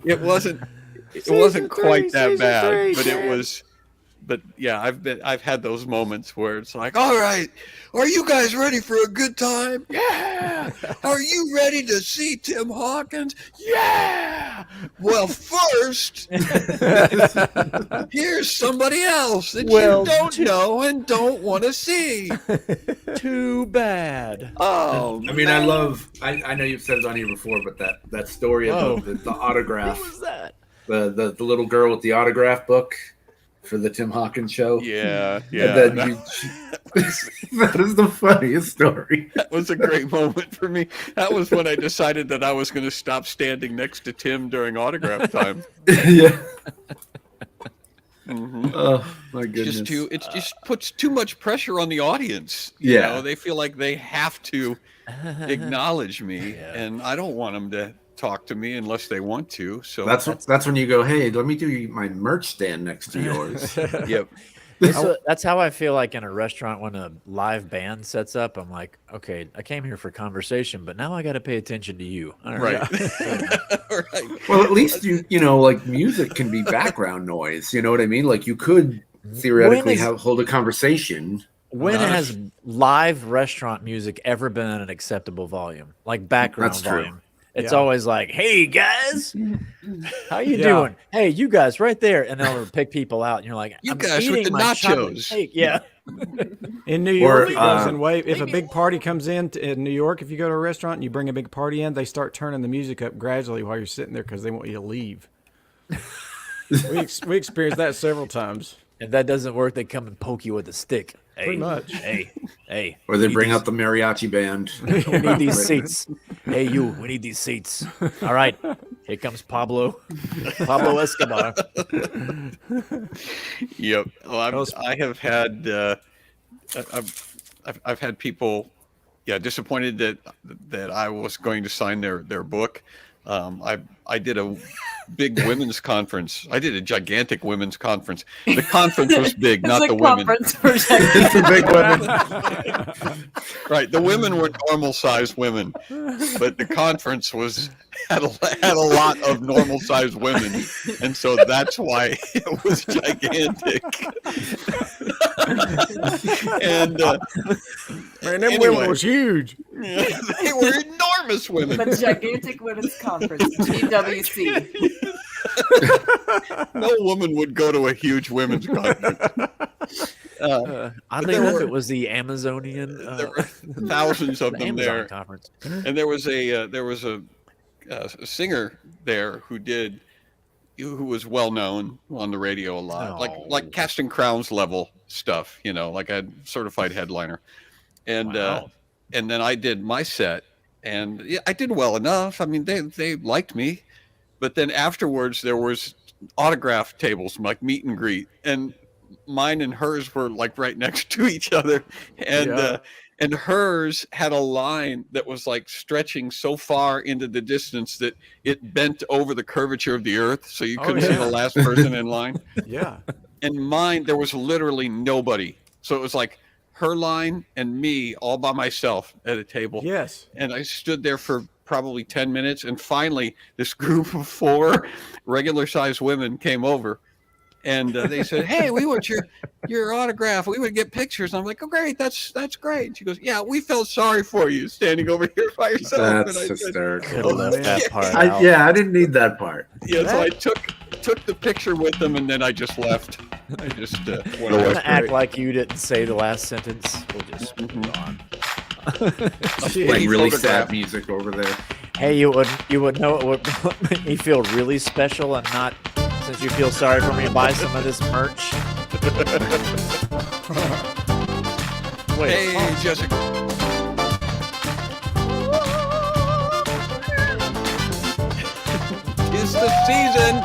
It wasn't quite that bad, but it was. But yeah, I've had those moments where it's like, all right, are you guys ready for a good time? Yeah. Are you ready to see Tim Hawkins? Yeah. Well, first, here's somebody else that you don't know and don't want to see. Too bad. Oh, I mean, I know you've said it on here before, but that story about the autograph. What was that? The little girl with the autograph book for the Tim Hawkins show. Yeah. And then that is the funniest story. That was a great moment for me. That was when I decided that I was going to stop standing next to Tim during autograph time. Yeah. Mm-hmm. Oh my goodness! It just puts too much pressure on the audience. You know, they feel like they have to acknowledge me, and I don't want them to talk to me unless they want to. So that's when you go, hey, let me do my merch stand next to yours. Yep. That's how I feel like in a restaurant when a live band sets up. I'm like, okay, I came here for conversation, but now I got to pay attention to you. All right. Right. Well, at least you know, like music can be background noise. You know what I mean? Like you could theoretically hold a conversation. When has live restaurant music ever been at an acceptable volume? Like background volume? True. It's always like, hey, guys, how you doing? Hey, you guys right there. And they'll pick people out. And you're like, you guys with the nachos. Yeah. In New York, if a big party comes in New York, if you go to a restaurant and you bring a big party in, they start turning the music up gradually while you're sitting there because they want you to leave. we experienced that several times. If that doesn't work, they come and poke you with a stick. Hey, pretty much. Hey. Or they bring out the mariachi band. We need these seats. Hey, we need these seats. All right. Here comes Pablo Escobar. Yep. Well, I have had I've had people disappointed that I was going to sign their book. I did a big women's conference. I did a gigantic women's conference. The conference was big, not the women. It's the big women. Right. The women were normal sized women, but the conference had a lot of normal sized women, and so that's why it was gigantic. And man, them women was huge. They were enormous women. The gigantic women's conference, GWC. No woman would go to a huge women's conference. Oddly enough, it was the Amazonian. There were thousands of them there. Conference. And there was a singer there who was well known on the radio a lot, like Casting Crowns level stuff. You know, like a certified headliner. And and then I did my set, and I did well enough. I mean, they liked me. But then afterwards, there was autograph tables, like meet and greet, and mine and hers were like right next to each other, and hers had a line that was like stretching so far into the distance that it bent over the curvature of the earth, so you couldn't see the last person in line. Yeah. And mine, there was literally nobody, so it was like her line and me all by myself at a table. Yes. And I stood there for probably 10 minutes, and finally this group of 4 regular sized women came over, and they said, hey, we want your autograph, we would get pictures. And I'm like, oh great, that's great. And she goes, yeah, we felt sorry for you standing over here by yourself. That's hysterical. Could have left that part out. I didn't need that part. So I took the picture with them, and then I just left. I just went I'm away. gonna act like you didn't say the last sentence. We'll just move on. Playing really sad music over there. Hey, you would know it would make me feel really special, and not since you feel sorry for me to buy some of this merch. Wait, Hey, Jessica. It's the season.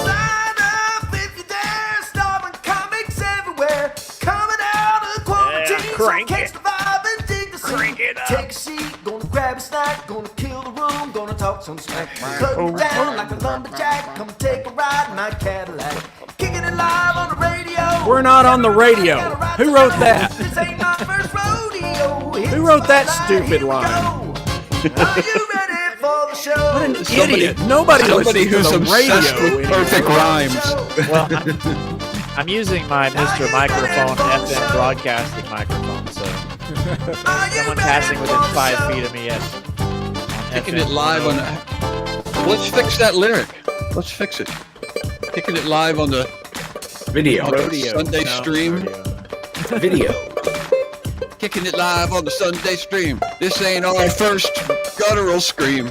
Sign up if you dare, starring comics everywhere. Coming out of quarantine, crank so it. catch the vibe and dig the scene. Crank it up. Take a seat, gonna grab a snack, gonna kill the room, gonna talk some smack. Cut it down like a lumberjack, come take a ride in my Cadillac. Kicking it live on the radio. We're not on the radio. Who wrote that? This ain't my first rodeo. Who wrote that stupid line? Are you ready for the show. What an idiot! Nobody Somebody listens who's to the obsessed radio with anymore. perfect rhymes. Well, I'm using my Mr. Microphone FM broadcasting microphone, so someone passing within 5 feet of me at Kicking it live on. Let's fix that lyric. Let's fix it. Kicking it live on the Video. Sunday stream. Video. Kicking it live on the Sunday stream. This ain't our first guttural scream.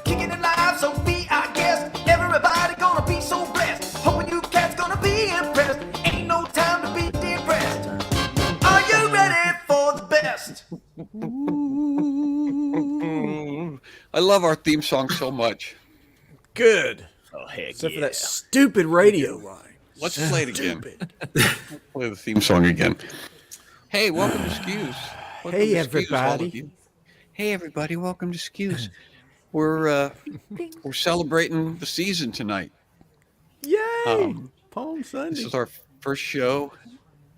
Kicking it live, so be our guest. Everybody gonna be so blessed. Hoping you cats gonna be impressed. Ain't no time to be depressed. Are you ready for the best? I love our theme song so much. Good. Oh, heck Except for that stupid radio line. Let's play it again. Play the theme song again. Hey, welcome to SCQS. Welcome Hey, to SCQS, all of everybody. you. Hey, everybody. Welcome to SCQS. We're celebrating the season tonight. Yay! Palm Sunday. This is our first show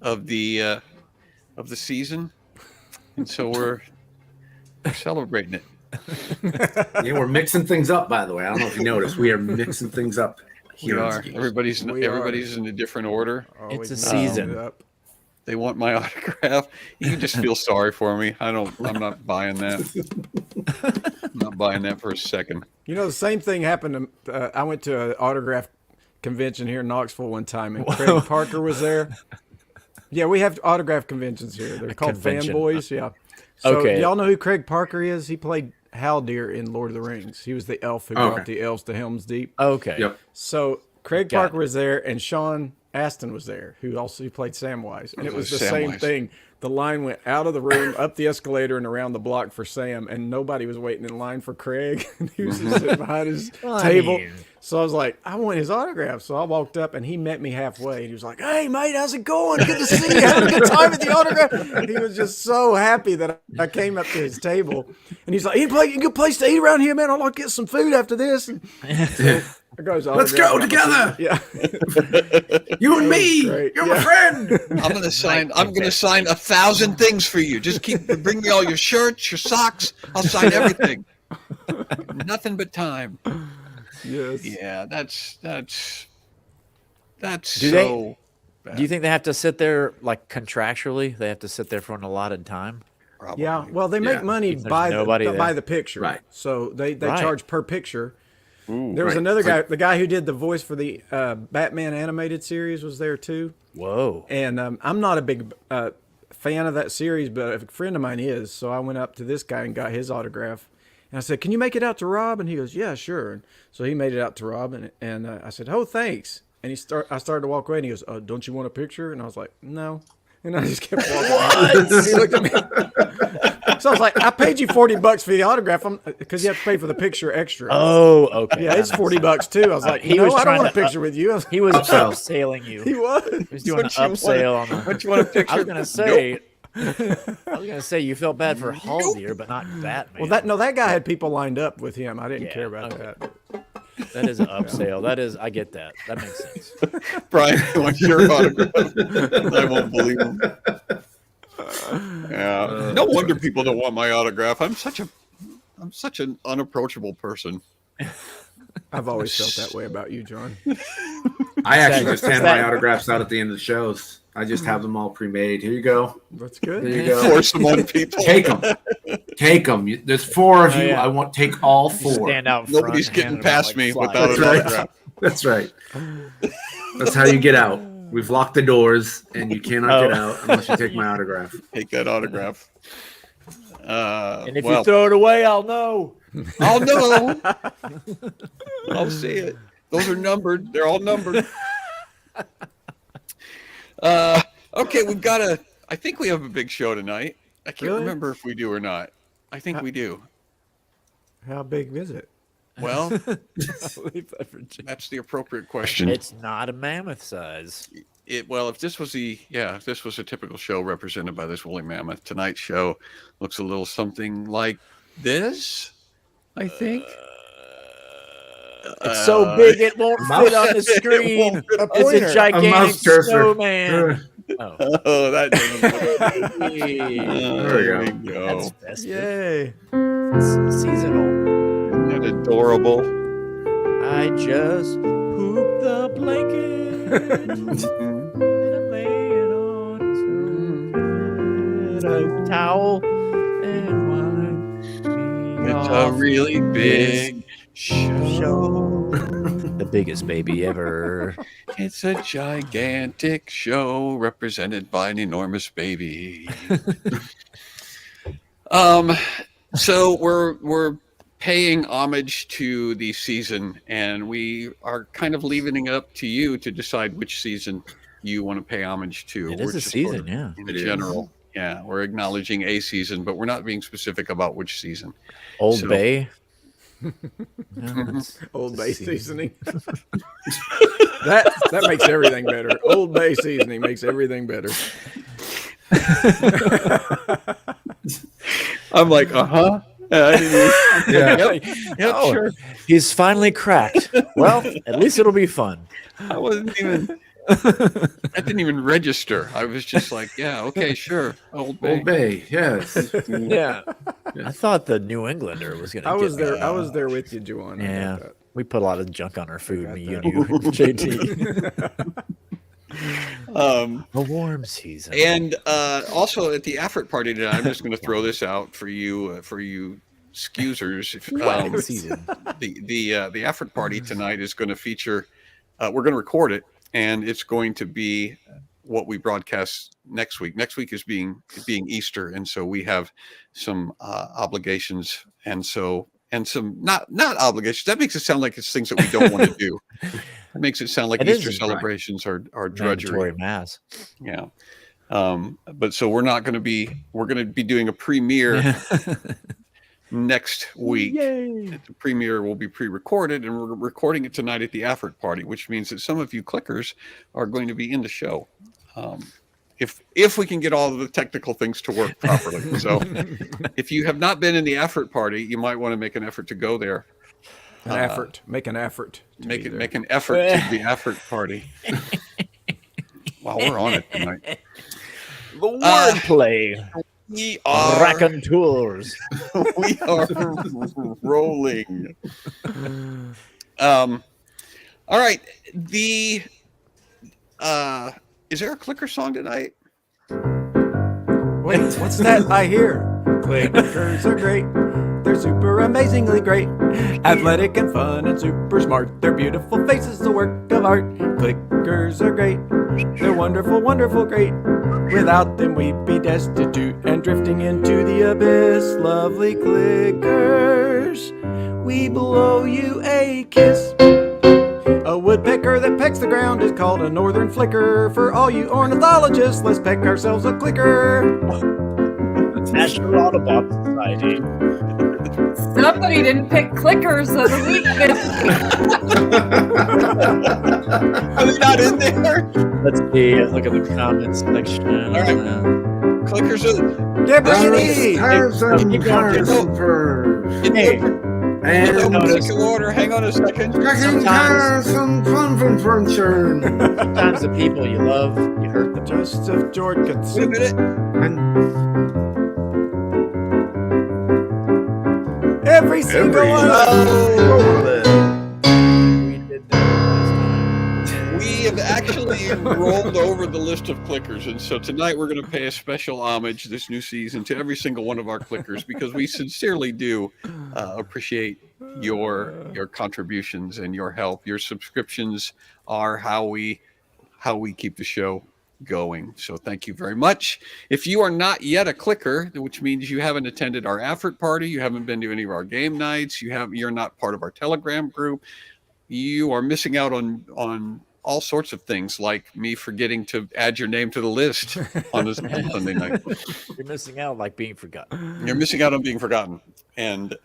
of the season, and so we're celebrating it. Yeah, we're mixing things up, by the way. I don't know if you noticed. We are mixing things up. We Here on are. SCQS. Everybody's in a different order. It's a Always season. messing it up. They want my autograph. You can just feel sorry for me. I'm not buying that. I'm not buying that for a second. You know, the same thing happened to. I went to an autograph convention here in Knoxville one time, and Craig Parker was there. Yeah, we have autograph conventions here. They're called convention. fanboys. Yeah. So Okay. y'all know who Craig Parker is? He played Haldir in Lord of the Rings. He was the elf who brought the elves to Helm's Deep. Okay. Yep. So Craig Got Parker was there, and Sean Astin was there, who also played Samwise, and it was the same Samwise. thing. The line went out of the room, up the escalator, and around the block for Sam, and nobody was waiting in line for Craig. And he was just sitting behind his I table. mean- So I was like, I want his autograph. So I walked up, and he met me halfway. And he was like, "Hey, mate, how's it going? Good to see you. Having a good time at the autograph." And he was just so happy that I came up to his table, and he's like, "Any good place to eat around here, man? I'll like get some food after this." And so I got his Let's autograph. go together. Yeah. You and me. Great. You're my friend. I'm gonna sign 1,000 things for you. Just bring me all your shirts, your socks. I'll sign everything. Nothing but time. Yes. Yeah, that's Do so. Do you think they have to sit there like contractually? They have to sit there for an allotted time? Probably. Yeah. Well, they make money There's by nobody there. by the picture. Right. So they Right. charge per picture. Ooh, There was Right. another guy, the guy who did the voice for the Batman animated series was there too. Whoa. And I'm not a big fan of that series, but a friend of mine is. So I went up to this guy and got his autograph. And I said, "Can you make it out to Rob?" And he goes, "Yeah, sure." And so he made it out to Rob, and I said, "Oh, thanks." And I started to walk away, and he goes, "Don't you want a picture?" And I was like, "No." And I just kept walking. He looked at me. So I was like, "I paid you $40 for the autograph, because you have to pay for the picture extra." Oh, okay. Yeah, it's $40 too. I was like, he was I don't trying want a to picture with you. He was Upsell. upselling you. He was. He was doing an upsell on the. Don't you want a picture? I was gonna say. I was gonna say you felt bad for Haldir, but not Batman. Well, that guy had people lined up with him. I didn't Yeah, care about okay. that. That is an upsell. That is. I get that. That makes sense. Brian wants your autograph. I won't believe him. Yeah. No wonder people don't want my autograph. I'm such an unapproachable person. I've always felt that way about you, John. I actually just hand my that- autographs out at the end of the shows. I just have them all pre-made. Here you go. That's There good. you go. Force them on people. Take them. Take them. There's 4 of you. yeah. I want take all You 4. stand out. Front Nobody's and getting hand them out past like me flies. without That's an right. autograph. That's right. That's how you get out. We've locked the doors, and you cannot get out unless you take my autograph. Take that autograph. And if Well, you throw it away, I'll know. I'll know. I'll see it. Those are numbered. They're all numbered. Okay, I think we have a big show tonight. I can't Really? remember if we do or not. I think we do. How big is it? Well, Leave that for Jim. that's the appropriate question. It's not a mammoth size. If this was a typical show represented by this woolly mammoth, tonight's show looks a little something like this, I think. It's so big it won't fit on the screen. won't fit It's a A mouse gigantic cursor. snowman. Oh, that doesn't look There we go. That's festive. Yay. It's seasonal. Isn't that adorable? I just pooped the blanket and I'm laying on a towel and wipe me It's a off really this big show. the biggest baby ever. It's a gigantic show represented by an enormous baby. So we're paying homage to the season, and we are kind of leaving it up to you to decide which season you want to pay homage to. It is a just season, sort of yeah. In general, yeah, we're acknowledging a season, but we're not being specific about which season. Old So- Bay. Yeah, Old it's a Bay season. seasoning. that makes everything better. Old Bay seasoning makes everything better. I'm like, I didn't even, yep, Oh, sure. He's finally cracked. Well, at least it'll be fun. I wasn't even. I didn't even register. I was just like, yeah, okay, sure. Old Bay. Old Bay, yes. Yeah. I thought the New Englander was going to I was get there. I was there with you, Juwan. I Yeah. got that. We put a lot of junk on our food, me, you, that. and you, JT. A warm season. And also at the effort party tonight, I'm just going to throw this out for you scoozers. Wet season. The effort party tonight is going to feature. We're going to record it, and it's going to be what we broadcast next week. Next week is being Easter, and so we have some obligations, and some not obligations. That makes it sound like it's things that we don't want to do. It makes it sound like It Easter is, celebrations are drudgery. Mandatory mass. Yeah. But so we're going to be doing a premiere next week. Yay. The premiere will be pre-recorded, and we're recording it tonight at the effort party, which means that some of you clickers are going to be in the show. If we can get all of the technical things to work properly. So if you have not been in the effort party, you might want to make an effort to go there. Make an effort. Make an effort to the effort party. Wow, we're on it tonight. The wordplay. We are Raconteurs. we are rolling. All right. Is there a clicker song tonight? Wait, what's that I hear? Clickers are great. They're super amazingly great. Athletic and fun and super smart. Their beautiful faces a work of art. Clickers are great. They're wonderful, wonderful, great. Without them we'd be destitute and drifting into the abyss. Lovely clickers, we blow you a kiss. A woodpecker that pecks the ground is called a northern flicker. For all you ornithologists, let's peck ourselves a clicker. National Audubon Society. Somebody didn't pick clickers of the week this week. Are they not in there? Let's see. Look at the comments section. All right. Clickers are Deborah Cars and Keep going, cars and furs. Hey, in no And particular order. Hang on a second. second cars and fun furniture. sometimes the people you love, you hurt them. Joseph Jorgens. Wait a minute. Every single one. We did that last time. We have actually rolled over the list of clickers, and so tonight we're going to pay a special homage this new season to every single one of our clickers because we sincerely do appreciate your contributions and your help. Your subscriptions are how we keep the show going. So thank you very much. If you are not yet a clicker, which means you haven't attended our effort party, you haven't been to any of our game nights, you're not part of our Telegram group, you are missing out on all sorts of things, like me forgetting to add your name to the list on this Sunday night. You're missing out, like being forgotten. You're missing out on being forgotten and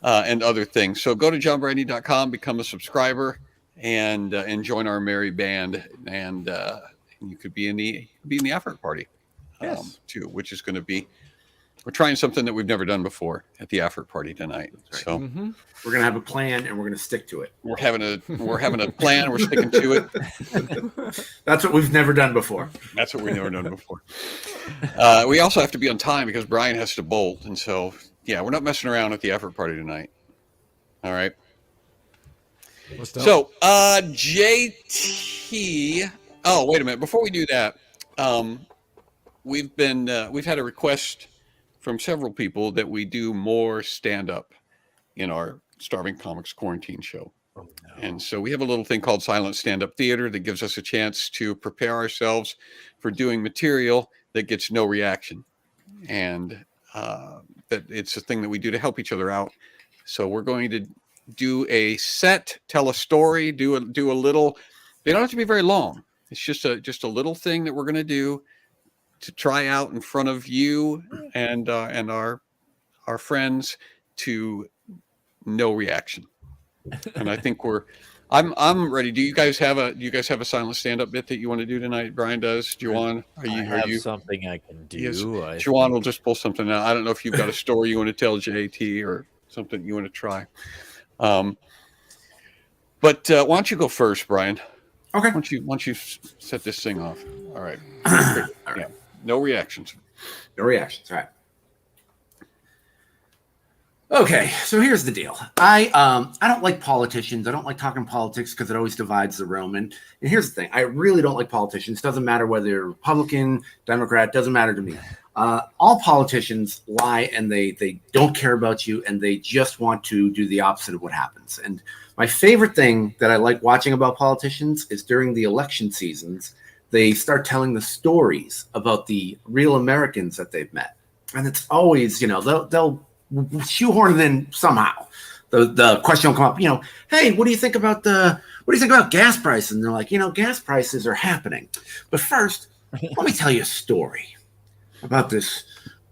other things. So go to johnbrady.com, become a subscriber, and join our merry band. And you could be in the effort party, Yes. too, which is going to be we're trying something that we've never done before at the after party tonight. Right. So we're gonna have a plan and we're gonna stick to it. we're having a plan. We're sticking to it. That's what we've never done before. That's what we've never done before. We also have to be on time because Brian has to bolt, and so yeah, we're not messing around at the effort party tonight. All right. So JT. Oh, wait a minute. Before we do that, we've had a request from several people that we do more stand-up in our Starving Comics Quarantine show. Oh, no. And so we have a little thing called Silent Stand-Up Theater that gives us a chance to prepare ourselves for doing material that gets no reaction. And that it's a thing that we do to help each other out. So we're going to do a set, tell a story, do a little. They don't have to be very long. It's just a little thing that we're going to do to try out in front of you and our friends to no reaction. And I think I'm ready. Do you guys have a silent stand-up bit that you want to do tonight? Brian does. Juwan, are you something I can do? Yes. Juwan will just pull something out. I don't know if you've got a story you want to tell JT or something you want to try. But why don't you go first, Brian? Okay. Why don't you set this thing off? All right. All right. Yeah. No reactions. No reactions. All right. Okay, so here's the deal. I don't like politicians. I don't like talking politics because it always divides the room. And here's the thing. I really don't like politicians. Doesn't matter whether you're Republican, Democrat, doesn't matter to me. All politicians lie and they don't care about you and they just want to do the opposite of what happens. And my favorite thing that I like watching about politicians is during the election seasons, they start telling the stories about the real Americans that they've met. And it's always, they'll shoehorn it in somehow. The question will come up, hey, what do you think about gas prices? And they're like, gas prices are happening. But first, let me tell you a story about this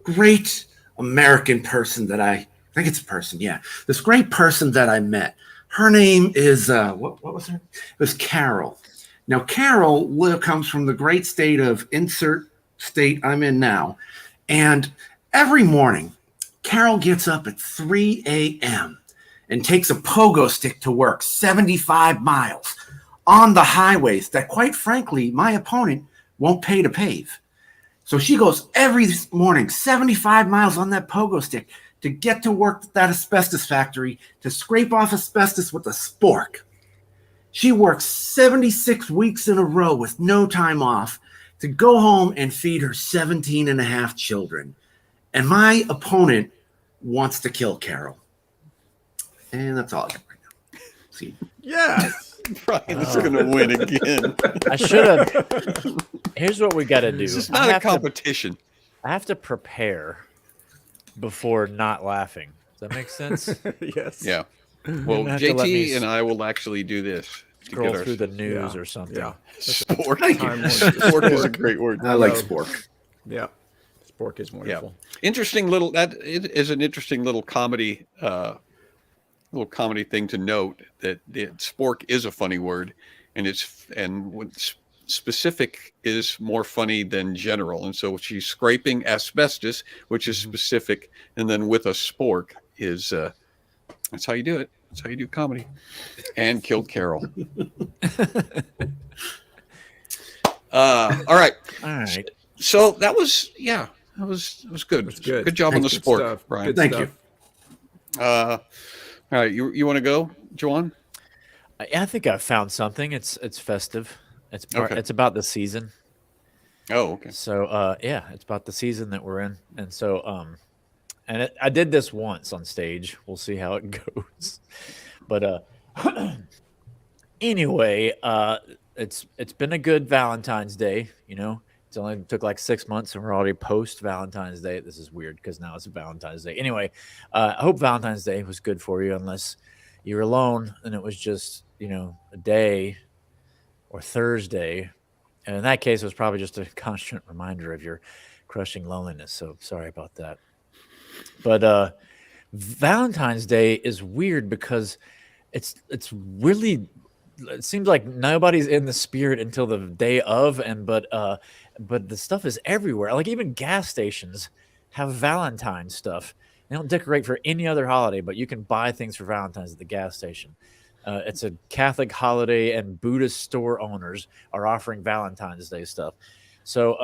great American person that I think it's a person. Yeah. This great person that I met. Her name is, what was her? It was Carol. Now, Carol comes from the great state of insert state I'm in now. And every morning, Carol gets up at 3 a.m. and takes a pogo stick to work 75 miles on the highways that, quite frankly, my opponent won't pay to pave. So she goes every morning 75 miles on that pogo stick to get to work at that asbestos factory to scrape off asbestos with a spork. She works 76 weeks in a row with no time off to go home and feed her 17 and a half children. And my opponent wants to kill Carol. And that's all I got right now. See? Yes. Brian's going to win again. I should have. Here's what we got to do. This is not a competition. I have to prepare before not laughing. Does that make sense? Yes. Yeah. Well, JT and I will actually do this. Scroll through the news or something. Yeah. Spork. Spork is a great word. I like spork. Yeah. Spork is wonderful. Yeah. Interesting little. That is an interesting little comedy. Little comedy thing to note that spork is a funny word, and specific is more funny than general. And so she's scraping asbestos, which is specific, and then with a spork is that's how you do it. That's how you do comedy. And killed Carol. All right. So that was That was good. It was good. Good job on the sport, stuff. Brian. Thank you. All right, you want to go, Juwan? I think I've found something. It's festive. It's about the season. Oh, okay. So it's about the season that we're in, and so I did this once on stage. We'll see how it goes. But anyway, it's been a good Valentine's Day. It only took like 6 months, and we're already post Valentine's Day. This is weird because now it's Valentine's Day. Anyway, I hope Valentine's Day was good for you, unless you're alone and it was just a day or Thursday. And in that case, it was probably just a constant reminder of your crushing loneliness. So sorry about that. But Valentine's Day is weird because it's really, it seems like nobody's in the spirit until the day of, but the stuff is everywhere. Like even gas stations have Valentine's stuff. They don't decorate for any other holiday, but you can buy things for Valentine's at the gas station. It's a Catholic holiday, and Buddhist store owners are offering Valentine's Day stuff. So,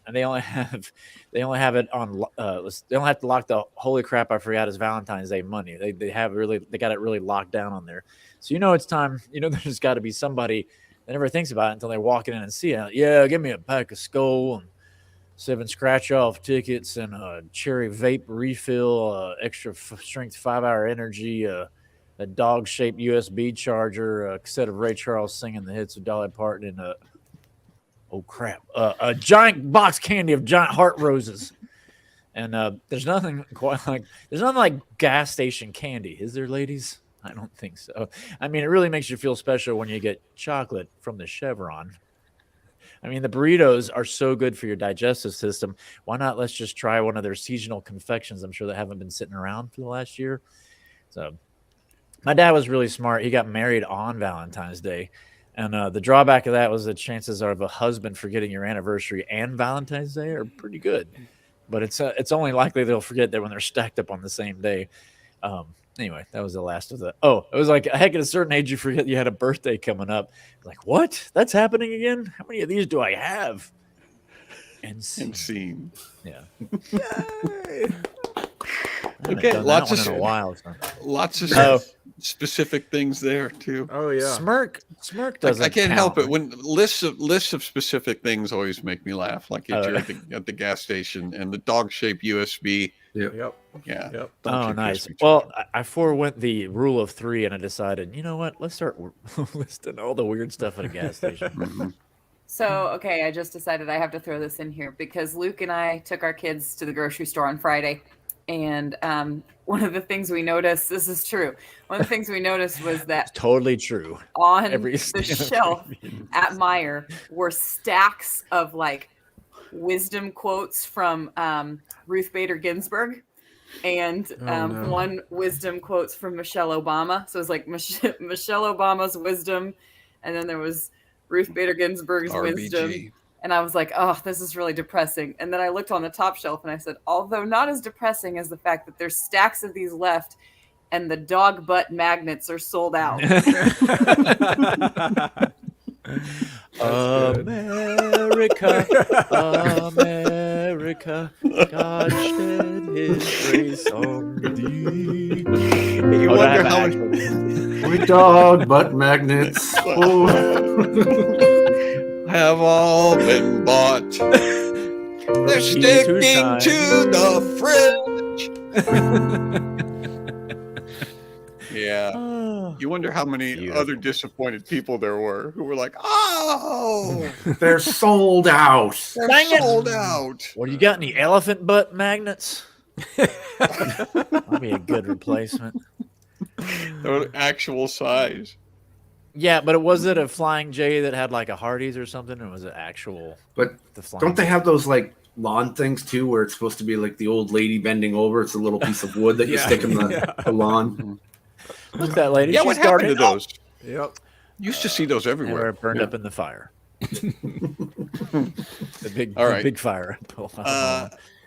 and they only have it on. They don't have to lock the holy crap I forgot is Valentine's Day money. They got it really locked down on there. So it's time. There's got to be somebody that never thinks about it until they walk in and see it. Yeah, give me a pack of Skull and 7 scratch-off tickets and a cherry vape refill, extra strength 5-hour energy, a dog-shaped USB charger, a cassette of Ray Charles singing the hits of Dolly Parton, and a giant box candy of giant heart roses. And there's nothing like gas station candy, is there, ladies? I don't think so. I mean, it really makes you feel special when you get chocolate from the Chevron. I mean, the burritos are so good for your digestive system. Why not? Let's just try one of their seasonal confections. I'm sure they haven't been sitting around for the last year. So my dad was really smart. He got married on Valentine's Day. And the drawback of that was the chances of a husband forgetting your anniversary and Valentine's Day are pretty good. But it's only likely they'll forget that when they're stacked up on the same day. Anyway, that was the last of the. Oh, it was like, heck, at a certain age, you forget you had a birthday coming up. Like, what? That's happening again? How many of these do I have? And scene. Yeah. Okay, lots of in a while. Lots of specific things there too. Oh yeah. Smirk doesn't. I can't help it when lists of specific things always make me laugh. Like if you're at the gas station and the dog-shaped USB. Yep. Yeah. Yep. Oh, nice. Well, I forewent the rule of 3, and I decided, you know what? Let's start listing all the weird stuff at a gas station. Mm-hmm. So, okay, I just decided I have to throw this in here because Luke and I took our kids to the grocery store on Friday. And one of the things we noticed, this is true, one of the things we noticed was that totally true. On the shelf at Meijer were stacks of like wisdom quotes from Ruth Bader Ginsburg and one wisdom quotes from Michelle Obama. So it was like Michelle Obama's wisdom, and then there was Ruth Bader Ginsburg's wisdom. And I was like, oh, this is really depressing. And then I looked on the top shelf and I said, although not as depressing as the fact that there's stacks of these left and the dog butt magnets are sold out. America, America, God shed his grace on thee. You wonder how many dog butt magnets have all been bought. They're sticking to the fridge. Yeah. You wonder how many other disappointed people there were who were like, oh, they're sold out. They're sold out. What, do you got any elephant butt magnets? That'd be a good replacement. Actual size. Yeah, but was it a Flying J that had like a Hardee's or something, or was it actual? But don't they have those like lawn things too, where it's supposed to be like the old lady bending over? It's a little piece of wood that you stick in the lawn. Look at that lady. Yeah, what happened to those? Yep. Used to see those everywhere. They were burned up in the fire. the big fire.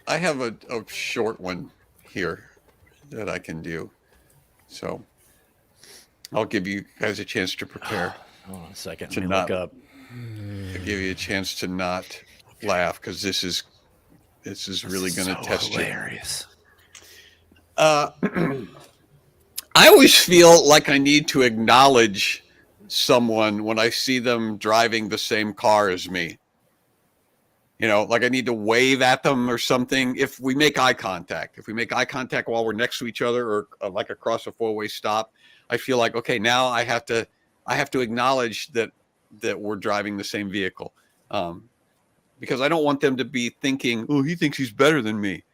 I have a short one here that I can do. So I'll give you guys a chance to prepare. Hold on a second. Let me look up. I'll give you a chance to not laugh because this is really going to test hilarious. you. I always feel like I need to acknowledge someone when I see them driving the same car as me. You know, like I need to wave at them or something. If we make eye contact while we're next to each other or like across a four-way stop, I feel like, okay, now I have to acknowledge that we're driving the same vehicle. Because I don't want them to be thinking, oh, he thinks he's better than me.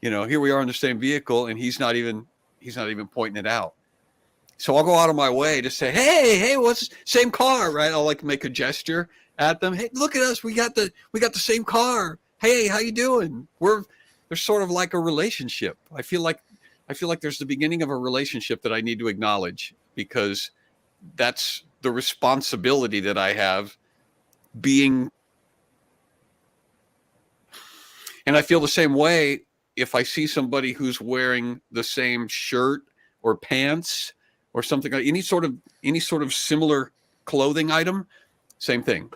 You know, here we are in the same vehicle and he's not even pointing it out. So I'll go out of my way to say, hey, what's same car, right? I'll like make a gesture at them. Hey, look at us. We got the same car. Hey, how you doing? There's sort of like a relationship. I feel like there's the beginning of a relationship that I need to acknowledge because that's the responsibility that I have being. And I feel the same way if I see somebody who's wearing the same shirt or pants or something, like any sort of similar clothing item, same thing.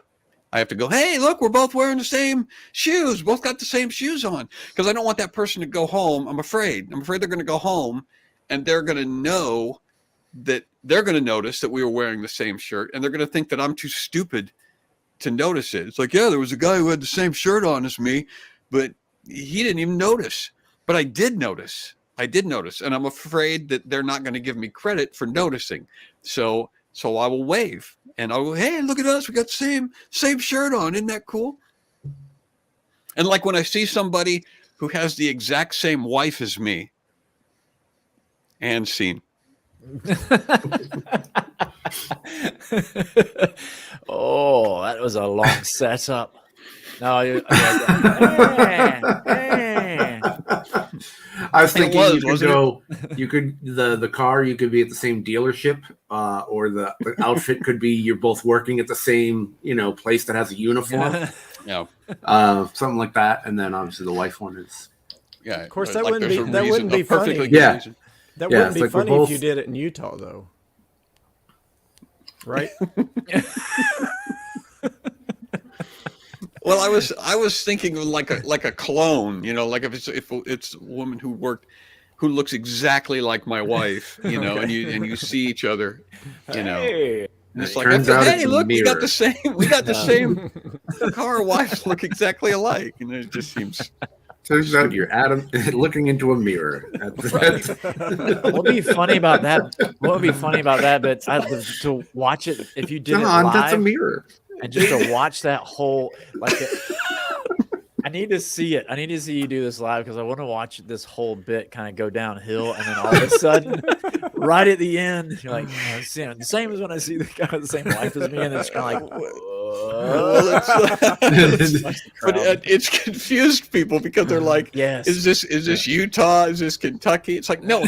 I have to go, hey, look, we're both wearing the same shoes, both got the same shoes on, because I don't want that person to go home. I'm afraid they're going to go home and they're going to know that they're going to notice that we were wearing the same shirt, and they're going to think that I'm too stupid to notice it. It's like, yeah, there was a guy who had the same shirt on as me, but he didn't even notice. But I did notice. And I'm afraid that they're not going to give me credit for noticing. So I will wave and I'll go, hey, look at us. We got the same shirt on. Isn't that cool? And like when I see somebody who has the exact same wife as me, and scene. Oh, that was a long setup. No, I was thinking the car, you could be at the same dealership, or the outfit could be you're both working at the same, place that has a uniform. Yeah. Something like that. And then obviously the wife one is. Yeah. Of course, that like wouldn't be funny. Yeah. That wouldn't be funny if you did it in Utah, though. Right? Well, I was thinking of like a clone, like if it's a woman who looks exactly like my wife, Okay. and you see each other, Hey. And it's like, Turns hey, look, we got mirror. the same car. Wives look exactly alike, and it just seems. Turns out you're Adam looking into a mirror. What would be funny about that? But to watch it if you did it live, that's a mirror. And just to watch that whole I need to see it. I need to see you do this live because I want to watch this whole bit kind of go downhill, and then all of a sudden, right at the end, you're like, the same as when I see the guy with the same life as me, and it's kind of like. But it's confused people because they're like, yes. Is this Utah? Is this Kentucky? It's like, no,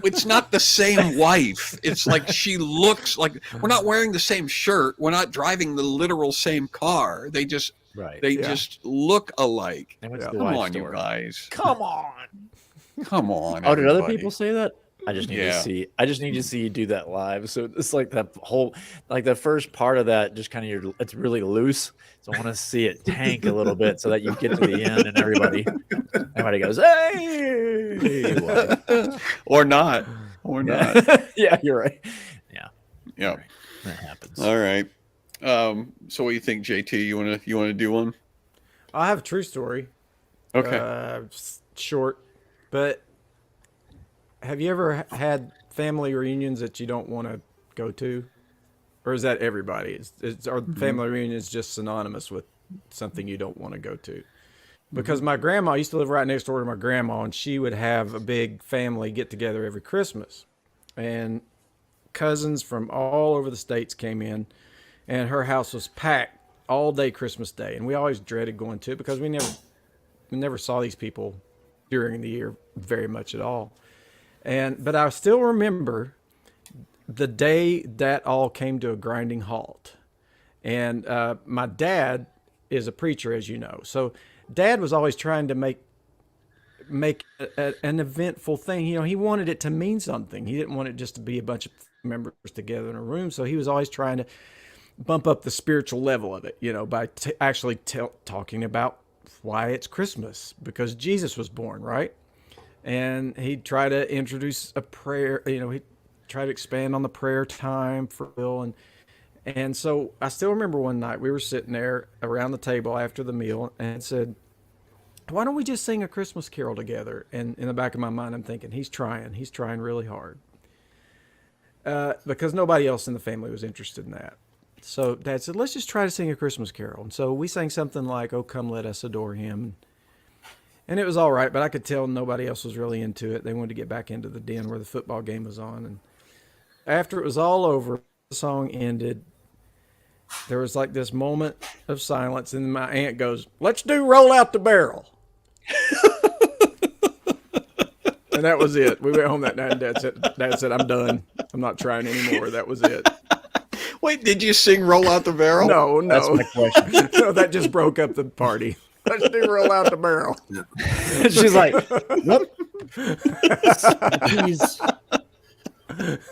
it's not the same wife. It's like she looks like we're not wearing the same shirt. We're not driving the literal same car. They just just look alike. Come on, you guys. Come on. Oh, did other people say that? I just need to see. I just need to see you do that live. So it's like that whole, like the first part of that, just kind of it's really loose. So I want to see it tank a little bit so that you get to the end and everybody goes, hey, or not. Yeah, you're right. Yeah, right. That happens. All right. So what do you think, JT? You want to do one? I have a true story. Okay. Short, but. Have you ever had family reunions that you don't want to go to? Or is that everybody? Are family reunions just synonymous with something you don't want to go to? Because my grandma used to live right next door to my grandma, and she would have a big family get together every Christmas. And cousins from all over the states came in, and her house was packed all day Christmas Day. And we always dreaded going to it because we never saw these people during the year very much at all. But I still remember the day that all came to a grinding halt. And my dad is a preacher, as you know. So Dad was always trying to make an eventful thing. He wanted it to mean something. He didn't want it just to be a bunch of members together in a room. So he was always trying to bump up the spiritual level of it, by actually talking about why it's Christmas, because Jesus was born, right? And he'd try to introduce a prayer, he'd try to expand on the prayer time for Bill. And so I still remember one night we were sitting there around the table after the meal and said, why don't we just sing a Christmas carol together? And in the back of my mind, I'm thinking, he's trying really hard. Because nobody else in the family was interested in that. So Dad said, let's just try to sing a Christmas carol. And so we sang something like, "Oh, come let us adore him." And it was all right, but I could tell nobody else was really into it. They wanted to get back into the den where the football game was on. And after it was all over, the song ended. There was like this moment of silence, and my aunt goes, "Let's do Roll Out the Barrel." And that was it. We went home that night, and Dad said, "I'm done. I'm not trying anymore." That was it. Wait, did you sing Roll Out the Barrel? No. That's my question. No, that just broke up the party. Let's do roll out the barrel. She's like, "What?" Jeez.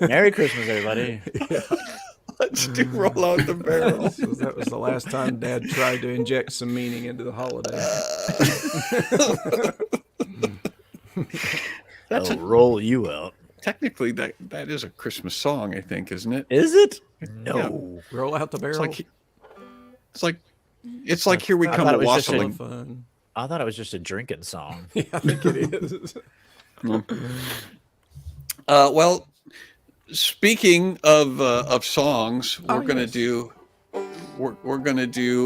Merry Christmas, everybody. Let's do roll out the barrel. That was the last time Dad tried to inject some meaning into the holiday. That'll roll you out. Technically, that is a Christmas song, I think, isn't it? Is it? No. Yeah. Roll out the barrel. It's like Here We I Come thought a it was just a- Wassailing. Fun. I thought it was just a drinking song. Yeah, I think it is. Well, speaking of songs, we're gonna do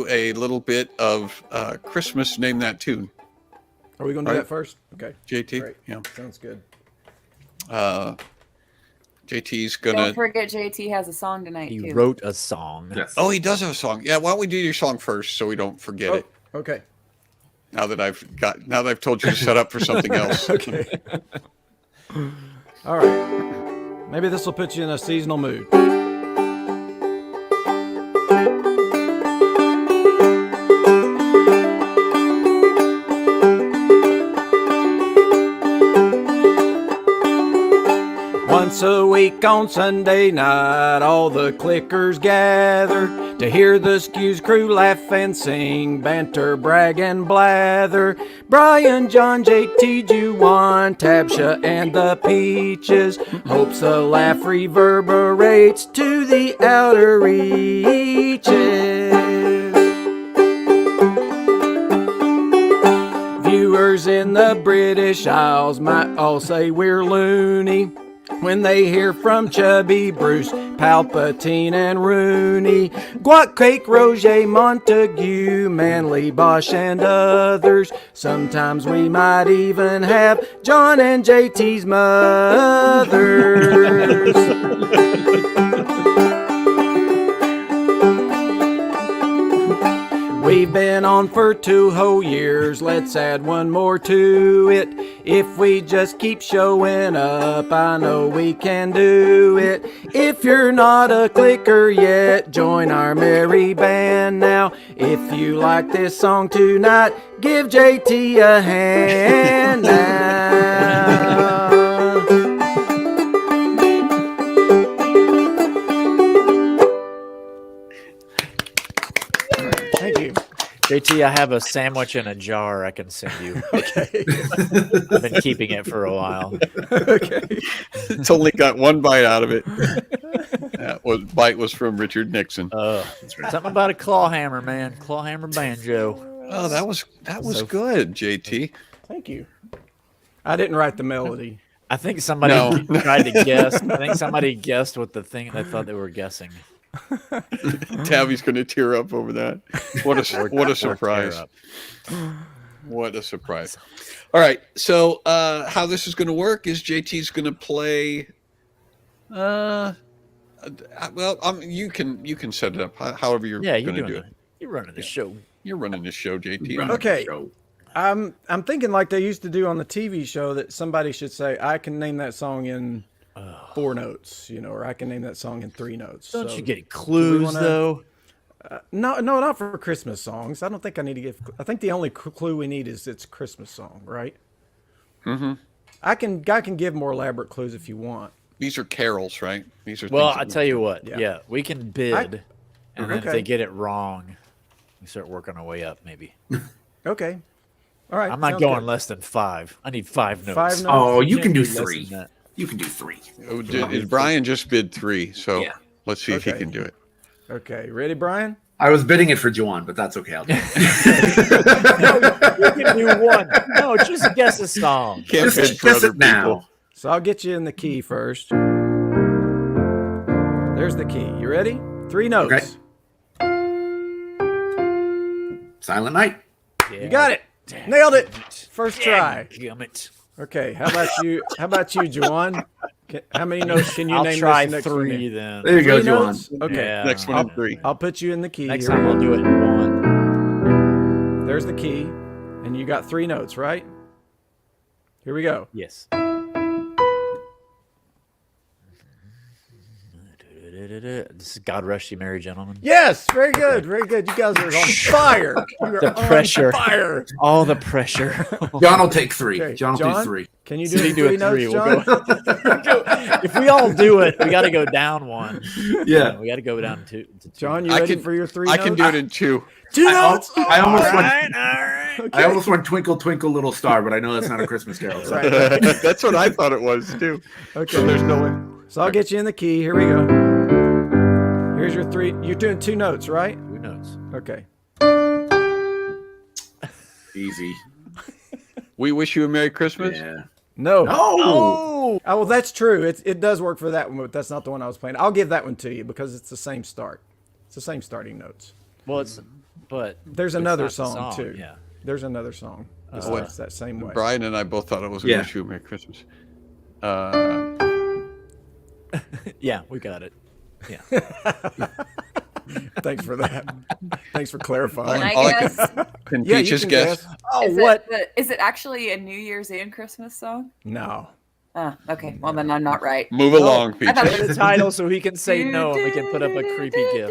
a little bit of Christmas. Name that tune, Are we going to do Right. that first? Okay. JT. Great. Yeah. Sounds good. JT's Don't gonna. forget, JT has a song tonight He too. wrote a song. Yes. Oh, he does have a song. Yeah. Why don't we do your song first so we don't forget it? Okay. Now that I've told you to set up for something else. Okay. All right. Maybe this will put you in a seasonal mood. Once a week on Sunday night, all the clickers gather to hear the SCQS crew laugh and sing, banter, brag, and blather. Brian, John, JT, Juwan, Tabsha, and the Peaches hopes the laugh reverberates to the outer reaches. Viewers in the British Isles might all say we're loony when they hear from Chubby Bruce, Palpatine, and Rooney, Guac Cake, Roger, Montague, Manly, Bosch, and others. Sometimes we might even have John and JT's mothers. We've been on for 2 whole years, let's add one more to it. If we just keep showing up, I know we can do it. If you're not a clicker yet, join our merry band now. If you like this song tonight, give JT a hand now. Thank you. JT, I have a sandwich in a jar I can send you. Okay. I've been keeping it for a while. Okay. It's only got one bite out of it. That bite was from Richard Nixon. Something about a claw hammer, man. Claw hammer banjo. Oh, that was good, JT. Thank you. I didn't write the melody. I think somebody No. tried to guess. I think somebody guessed what the thing they thought they were guessing. Tabby's going to tear up over that. What a surprise! Tear up. What a surprise! All right, so how this is going to work is JT's going to play. Well, you can set it up however you're Yeah, you're going to doing do it. it. You're running the show. You're running this show, JT. Okay. I'm thinking like they used to do on the TV show that somebody should say, I can name that song in 4 notes, or I can name that song in 3 notes. Don't So, you get clues though? No, not for Christmas songs. I don't think I need to give. I think the only clue we need is it's a Christmas song, right? Mm-hmm. I can give more elaborate clues if you want. These are carols, right? These are. Well, things I that tell you what. Yeah. Yeah, we can bid, and then if Okay. they get it wrong, we start working our way up. Maybe. Okay. All right. I'm not sounds going good. less than 5. I need 5 notes. 5 notes. Oh, you can do Less than 3. that. You can do 3. Oh, Brian just bid 3, so Yeah. let's see if he Okay. can do it. Okay. Ready, Brian? I was bidding it for Juwan, but that's okay. I'll do it. You can do 1. No, just guess a song. Can't bid Just for guess other it now. people. So I'll get you in the key first. There's the key. You ready? 3 notes. Okay. Silent Night. You got it. Nailed it. First try. Gummit. Okay. How about you? How about you, Juwan? How many notes can you I'll name try this next 3 one? then. There you go, 3 Juwan. notes? Okay. Yeah. Next one in 3. I'll put you in the key. Next Here we time I'll do it in 1. There's the key. And you got 3 notes, right? Here we go. Yes. This is God Rest You Merry Gentlemen. Yes, very good, very good. You guys are on fire. You are The pressure. on fire. All the pressure. John will take 3. Okay, John will do 3. Can you do He it do three it notes, 3. We'll John? go. If we all do it, we got to go down 1. Yeah. We got to go down 2. John, you ready for your 3 I notes? can do it in 2. 2 notes. I almost went. All right. I almost went Twinkle Twinkle Little Star, but I know that's not a Christmas Carol. So. That's what I thought it was too. Okay. So there's no way. So I'll get you in the key. Here we go. Here's your 3. You're doing 2 notes, right? 2 notes. Okay. Easy. We wish you a Merry Christmas. Yeah. No. Oh. Oh, well, that's true. It does work for that one, but that's not the one I was playing. I'll give that one to you because it's the same start. It's the same starting notes. Well, but There's it's another not the song, too. Yeah. There's another song that starts that same way. Brian and I both thought it was Yeah. wish you a Merry Christmas. Yeah, we got it. Yeah. Thanks for that. Thanks for clarifying. Can I all I guess? Can Yeah, you Peaches can guess? Oh, Is what? Is it actually a New Year's and Christmas song? No. Okay. Well, then I'm not right. Move along, I thought Peaches. Say the title so he can say no and we can put up a creepy gif.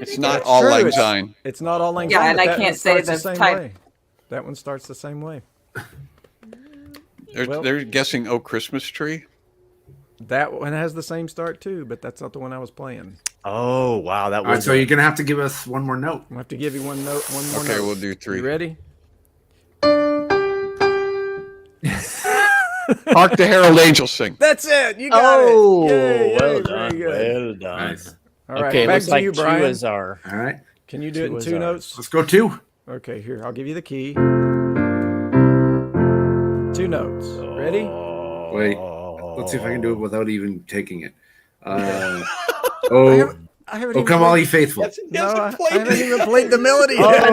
It's not That's all true. Lang It's- Syne. It's not all Lang Yeah, Syne, and but I that can't one say starts the same type. way. That one starts the same way. They're guessing "Oh Christmas Tree." That one has the same start too, but that's not the one I was playing. Oh, wow. That All right, was so you're gonna have to give us one more note. I have to give you one note. One more Okay, note. we'll do 3. You ready? Hark the Herald Angels sing. That's it. You got it. Yay, well yay, done. very good. Well done. Nice. All right, Okay, back looks to like you, 2 Brian. is our. All right. Can you do it in Two is 2 our- notes? Let's go 2. Okay, here, I'll give you the key. 2 notes. Ready? Wait. Let's see if I can do it without even taking it. I Oh, haven't oh, even come all played- ye faithful. No, I haven't even played the melody. Oh, yet.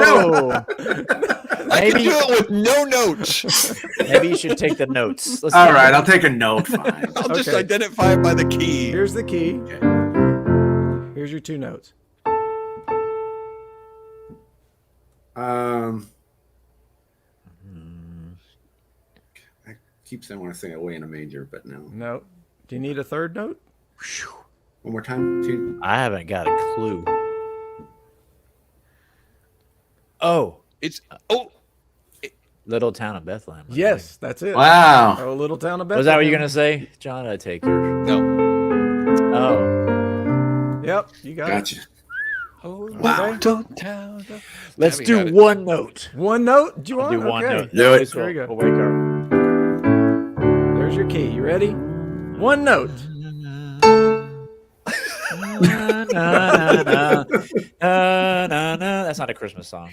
I can maybe do it with no notes. maybe you should take the notes. Let's All take right, the- I'll take a note. Fine. I'll just Okay. identify it by the key. Here's the key. Here's your 2 notes. I keep saying I want to sing away in a major, but no. No. Do you need a 3rd note? One more time. 2. I haven't got a clue. Oh, It's Little Town of Bethlehem. I Yes, that's it. Wow. Oh, little town of think. Bethlehem. Was that what you're gonna say, John? I take your. no. Oh, Yep, you got it. Gotcha. Wow. let's Tabby do got it. 1 note. 1 note? Do you want? Do 1 Okay. note. Do it. This will- Very good. will wake her. There's your key. You ready? 1 note. Na, na, na, na, na. That's not a Christmas song.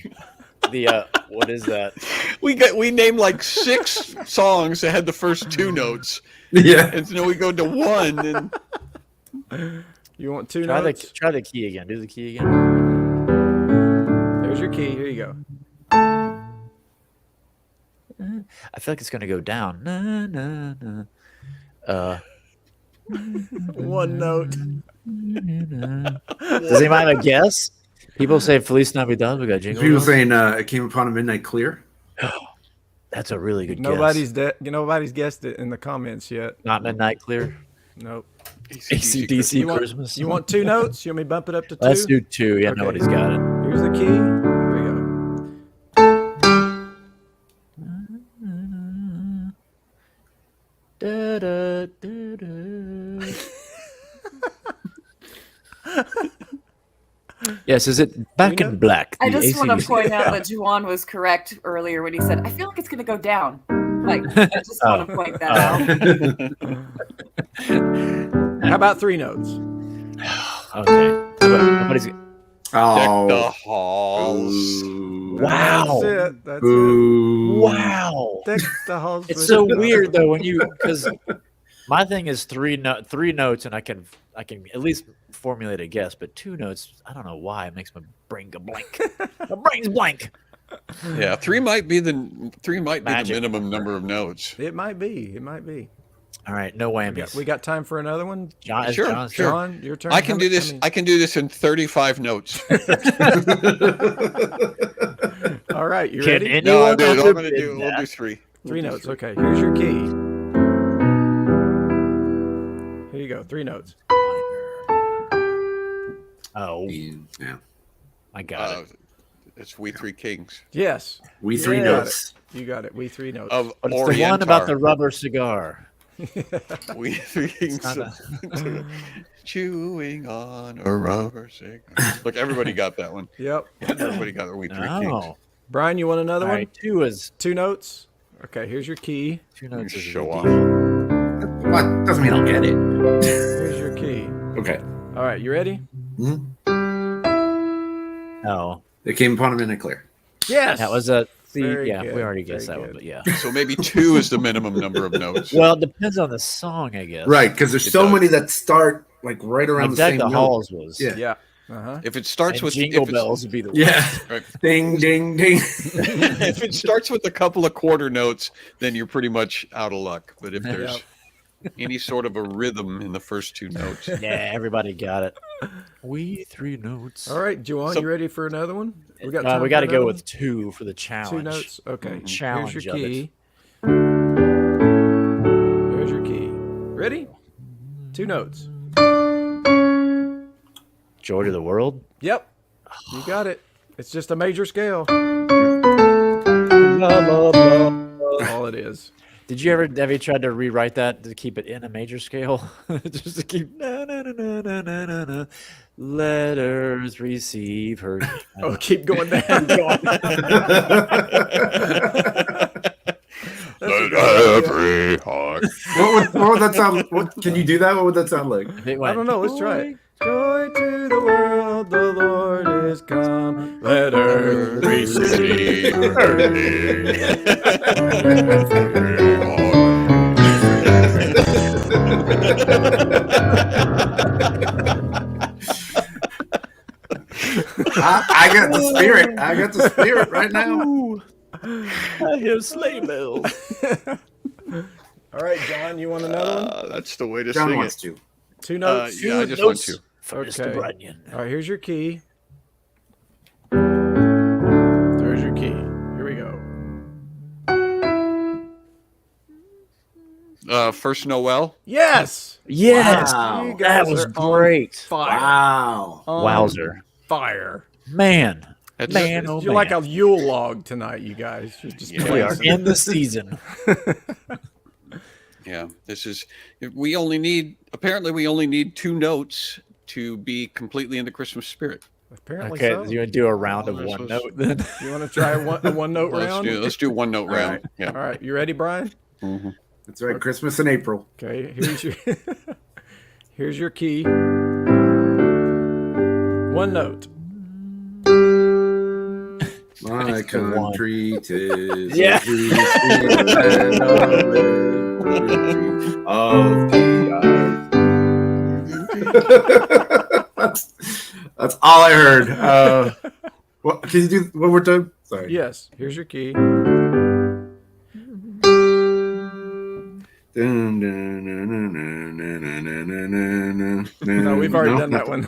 The what is that? We named like 6 songs that had the first 2 notes, Yeah. and so we go to 1. And You want 2 Try notes? the key again. Do the key again. There's your key. Here you go. I feel like it's gonna go down. Na, na, na. 1 note. Does anybody have a guess? People say Feliz Navidad. We got jingle. People bells. saying it came upon a midnight clear. That's a really good Nobody's guess. nobody's guessed it in the comments yet. Not Midnight Clear. Nope. ACDC You want, Christmas. you want 2 notes? You want me to bump it up to 2? Let's do 2. Yeah, Okay. nobody's got it. Here's the key. Here we go. Da, da, da, da. Yes, is it Back in Black? I the just want to AC/DC? point out that Juwan was correct earlier when he said, I feel like it's going to go down. Like, I just want to point that out. How about 3 notes? Okay. Nobody's. Deck Oh. the halls. Wow. That's it. That's Boo. Wow. it. Deck the halls It's with- so weird though when you because my thing is 3 notes and I can at least formulate a guess, but 2 notes I don't know why it makes my brain go blank. My brain's blank. Yeah, 3 might be the Magic. minimum number of notes. It might be. It might be. All right, no whammies. We got time for another one? John, Sure, John's sure. John, your turn. I can do this. mean- I can do this in 35 notes. all right, you Can ready? anyone No, I'm else gonna admit do. We'll that? do 3. 3 notes. Okay, here's your key. Here you go. 3 notes. Oh, Yeah. I got it. It's We Three Kings Yes. We Three Yeah. Notes. You got it. We Three Notes. of But it's the one about the Orientar. rubber cigar. We Three Kings not of chewing on a rubber cigar. Look, everybody got that one. Yep. Everybody got the We Three Kings. Oh, Brian, you want another all one? right. 2 is 2 notes. Okay, here's your key. 2 notes. Is a Show good off. deal. What? Doesn't mean I'll get it. Here's your key. Okay. All right, you ready? Oh, They came upon him in a clear. Yes. that was a. See, Very yeah, good, we already guessed very that one, good. but yeah. So maybe 2 is the minimum number of notes. Well, it depends on the song, I guess. Right, because there's It so does. many that start like right around Like the Deck same the note. Halls was. Yeah. Yeah. Uh-huh. If it starts And with Jingle if it's- Bells would be the Yeah. right. Ding, ding, ding. If it starts with a couple of quarter notes, then you're pretty much out of luck. But if there's any sort of a rhythm in the first 2 notes, Yeah, everybody got it. We Three Notes. All right, Juwan, you ready for another one? We got We got to go with 2 for the challenge. 2 notes. Okay. Challenge Here's your of it. key. Here's your key. Ready? 2 notes. Joy to the World. Yep. You got it. It's just a major scale. All it is. Did you ever have you tried to rewrite that to keep it in a major scale? Just to keep na, na, na, na, na, na, na, na. Letters receive her. Oh, keep going down. every heart. What would that sound? Can you do that? What would that sound like? It I went, don't know. Let's try it. Joy to the world, the Lord is come. Let earth receive her I got the spirit. I got the spirit right now. I hear sleigh bells. All right, John, you want another one? That's the way to John sing wants it. to. 2 notes? Yeah, I just want to. For Mr. Okay. Runyon. All right, here's your key. There's your key. Here we go. First Noel. Yes. Yes, Wow. You that guys was are on great. Fire. Wow. Wowzer, Fire. man, That's- man, oh You're man. like a Yule log tonight, you guys. You're just Yeah. We are blazing. in the season. Yeah, this is. We only need. Apparently, we only need 2 notes to be completely in the Christmas spirit. Apparently Okay, so. you want to do a round of Well, one this note then? You want to try a one note round? Let's do 1 note round. Yeah. All right, you ready, Brian? That's right. Christmas in April. Okay, here's your here's your key. 1 note. My country tis Yeah. a free land of liberty, of the that's all I heard. What can you do one more time? Sorry. Yes, here's your key. No, No, we've already done that one.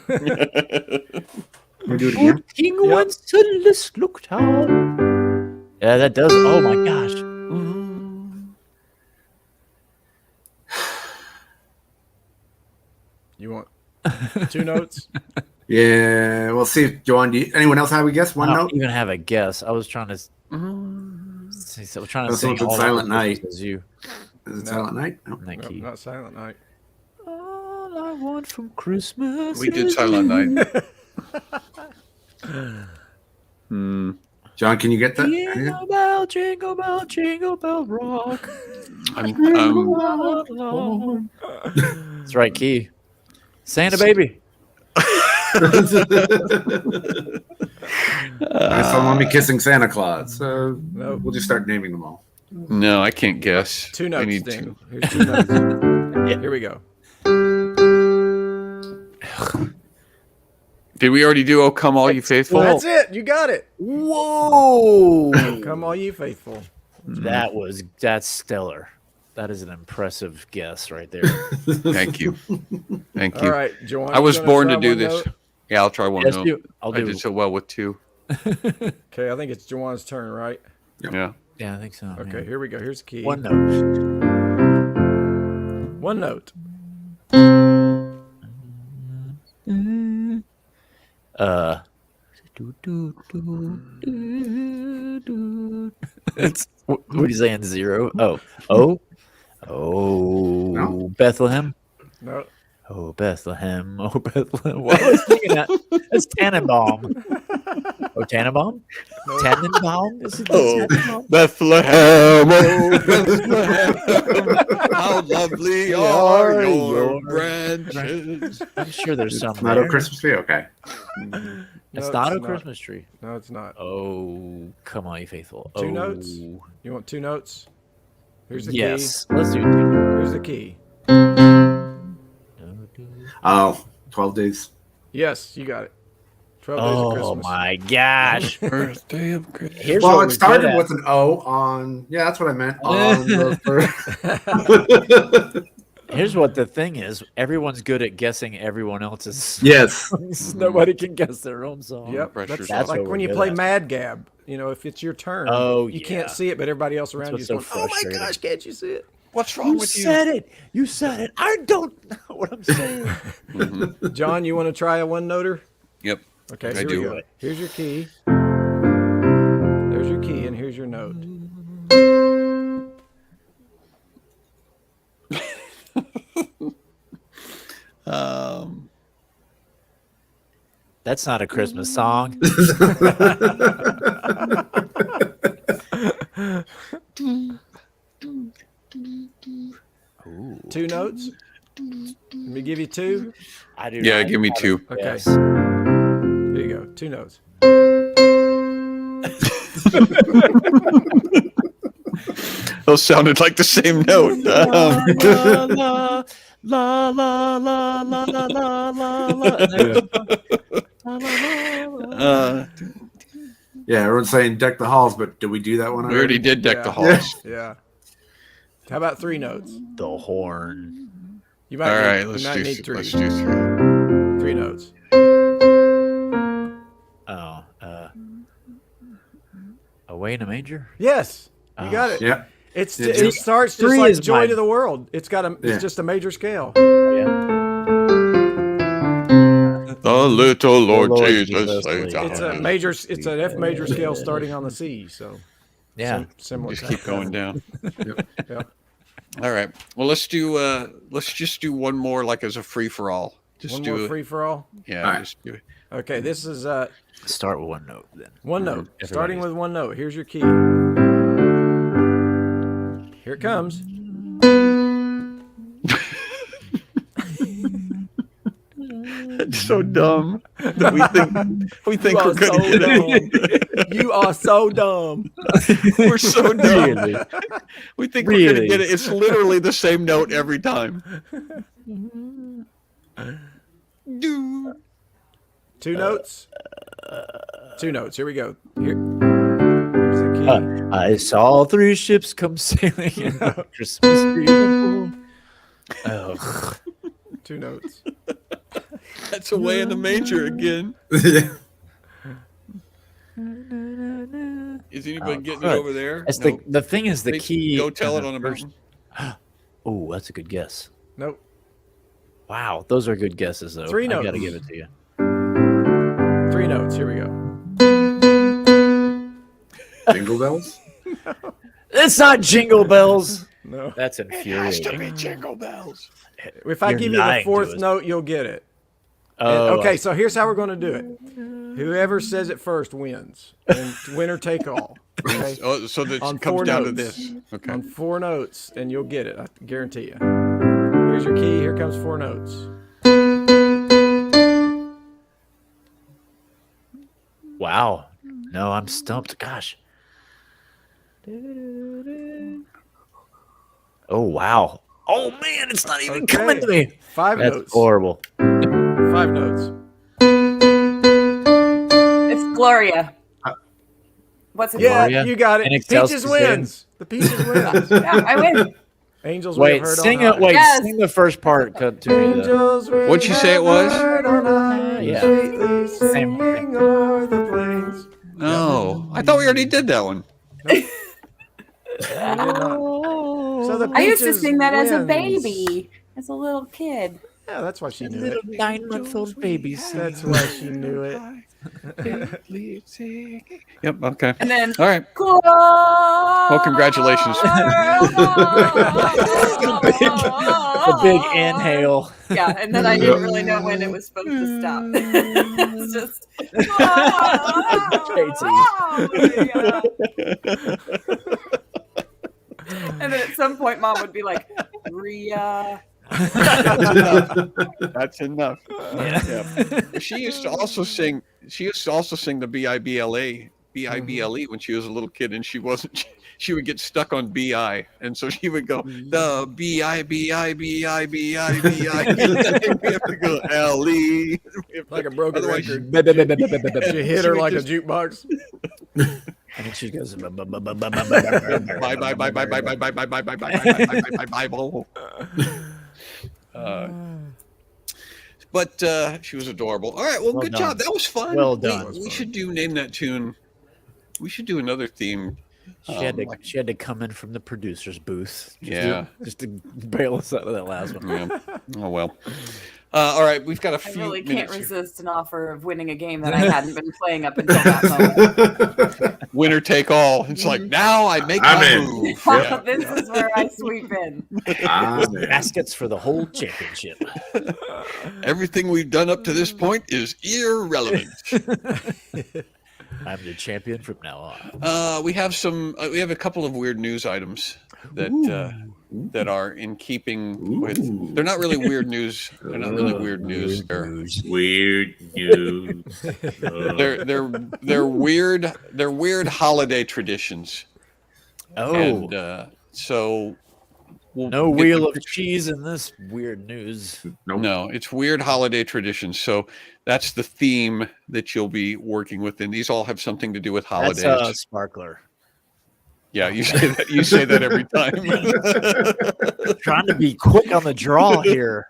We do it again. King once to this looked on. Yeah, that does. Oh my gosh. You want 2 notes? Yeah, we'll see. Joanne, anyone else have a guess? One I note? don't even have a guess. I was trying to. See, so I was trying to That's sing something all Silent the Night. as you. Is it Silent Night? No. Thank No, you. not Silent Night. All I want from Christmas. We did is Silent you. Night. John, can you get that? Jingle bell, rock. I'm That's right, Key. Santa baby. I saw Mommy kissing Santa Claus. So Nope. we'll just start naming them all. no, I can't guess. 2 I notes, need then. 2. Here's 2 notes. Here we go. Did we already do "Oh Come All You Faithful"? That's it. You got it. Whoa. Come all you faithful. That's stellar. That is an impressive guess right there. Thank you, thank you. All right, Joanne. I was you gonna born to try do one this. note? Yeah, I'll try 1 Yes, note. I'll I do. did so well with 2. Okay, I think it's Joanne's turn, right? Yeah. Yeah, I think so. Okay, here we go. Here's the key. One note. 1 note. It's what are you saying? 0? No. Bethlehem. No. Oh Bethlehem, oh Bethlehem. What was I thinking that? That's Tannenbaum. Oh Tannenbaum? No. Tannenbaum? Is it Oh, Tannenbaum? Bethlehem, oh Bethlehem, how lovely are your branches. I'm sure there's some Not a there. Christmas tree. Okay. It's No, not it's a Christmas tree. No, it's not. Oh, come on, you faithful. Two Oh. notes? You want 2 notes? Here's the Yes, key. let's do it. Here's the key. Oh, 12 days. Yes, you got it. 12 days of Oh Christmas. my gosh. Birthday of Christmas. Here's Well, what it we're started good at. with an O on. Yeah, that's what I meant. On the Here's what the thing is. Everyone's good at guessing everyone else's. Yes. Nobody can guess their own song. Yep. Pressure's That's Like what when we're you good play at. Mad Gab. You know, if it's your turn, Oh, you yeah. can't see it, but everybody else around you is what's going, so oh my frustrating. gosh, can't you see it? What's wrong You with you? said it. You said it. I don't know what I'm saying. John, you want to try a one-noter? Yep. Okay, I here do. we go. Here's your key. There's your key, and here's your note. That's not a Christmas song. Ooh, 2 notes. Let me give you 2. I do. Yeah, not give me have 2. a Okay. guess. Here you go. 2 notes. Those sounded like the same note. La la la la la la la la la. Yeah, everyone's saying deck the halls, but did we do that one We already did deck the halls. Yeah. How about 3 notes? The horn. You might All need, right, you let's might do need 3. let's do 3. 3 notes. Oh, away in a major. Yes, you got it. Yeah. It Yeah. starts just 3 like is Joy mine. to the World. It's got a. Yeah. It's just a major scale. The little Lord, Lord Jesus. Jesus, saves lead. It's us. a major. It's an F major scale starting on the C. So Yeah. similar. Just keep going down. Yep. All right. Well, let's just do one more, like as a free for all. Just One do more it. free for all. Yeah. All right. Just do it. Okay, this is Start with one note then. one note. Starting Everybody's- with one note. Here's your key. Here it comes. It's so dumb that we think we're so gonna get it. You are so dumb. We're so dumb. Really? We think we're gonna Really? get it. It's literally the same note every time. Dude. 2 notes. 2 notes. Here we go. Here's the key. I saw 3 ships come sailing in a Christmas tree. Oh, 2 notes. That's away in the major again. Yeah. Is anybody Oh, getting crud. it over there? that's Nope. the thing is the Hey, key. Go tell and it the on a first- mountain. Oh, that's a good guess. Nope. Wow, those are good guesses though. 3 I notes. gotta give it to you. 3 notes. Here we go. Jingle bells? It's not Jingle Bells. No. That's Has to infuriating. be jingle bells. If I You're give you the lying to 4th us. note, you'll get it. Oh, Okay, so here's how we're going to do it. Whoever says it first wins. And winner take all. Okay? Oh, so that On it comes 4 down to notes. this. Okay. On 4 notes, and you'll get it. I guarantee you. Here's your key. Here comes 4 notes. wow. No, I'm stumped. Gosh. Oh wow. Oh man, it's not even coming to me. 5 That's notes. horrible. 5 notes. It's Gloria. What's it Yeah, Gloria you got it. and Excelsior. Peaches wins. The Peaches wins. called? Yeah, I win. Angels we Wait, have heard sing on it. high. Wait, Yes. sing the first part to me. Though. Angels we What'd you say it was? have heard on high, Yeah. sweetly Same. singing o'er the plains. No, I thought we already did that one. You did not. So the I used to Peaches sing that as a wins. baby, as a little kid. Yeah, that's why she knew Little it. 9-month-old babies. That's why she knew it. Yep. Okay. And then, All right. cool. Well, congratulations. The big inhale. Yeah, and then I didn't really know when it was supposed to stop. It's just. And then at some point, Mom would be like, "Ria." That's enough. Yeah. She used to also sing. She used to also sing the B-I-B-L-E when she was a little kid, and she wasn't. She would get stuck on B-I, and so she would go the B-I-B-I-B-I-B-I-B-I, and then we have to go L-E. Like a broken Otherwise, record. She hit her like a jukebox. And then she goes, bye bye bye bye bye bye bye bye bye bye bye bye bye bye bye. But she was adorable. All right, well, good job. That was fun. Well done. We should name that tune. We should do another theme. She had to come in from the producer's booth. Just to bail us out of that last one. Yeah. Oh well. All right, we've got a I few. really can't minutes resist an offer of winning a game that I hadn't been playing up until that moment. Winner take all. It's like now I make my move. Yeah. This is where I sweep in. Baskets for the whole championship. Everything we've done up to this point is irrelevant. I'm the champion from now on. We have a couple of weird news items that are in keeping with. They're not really weird news. They're not really weird news. They're weird news. they're weird. They're weird holiday traditions. Oh, and so no wheel of cheese in this weird news. Nope. No, it's weird holiday traditions. So that's the theme that you'll be working with, and these all have something to do with holidays. That's a sparkler. Yeah, you say that. You say that every time. Trying to be quick on the draw here.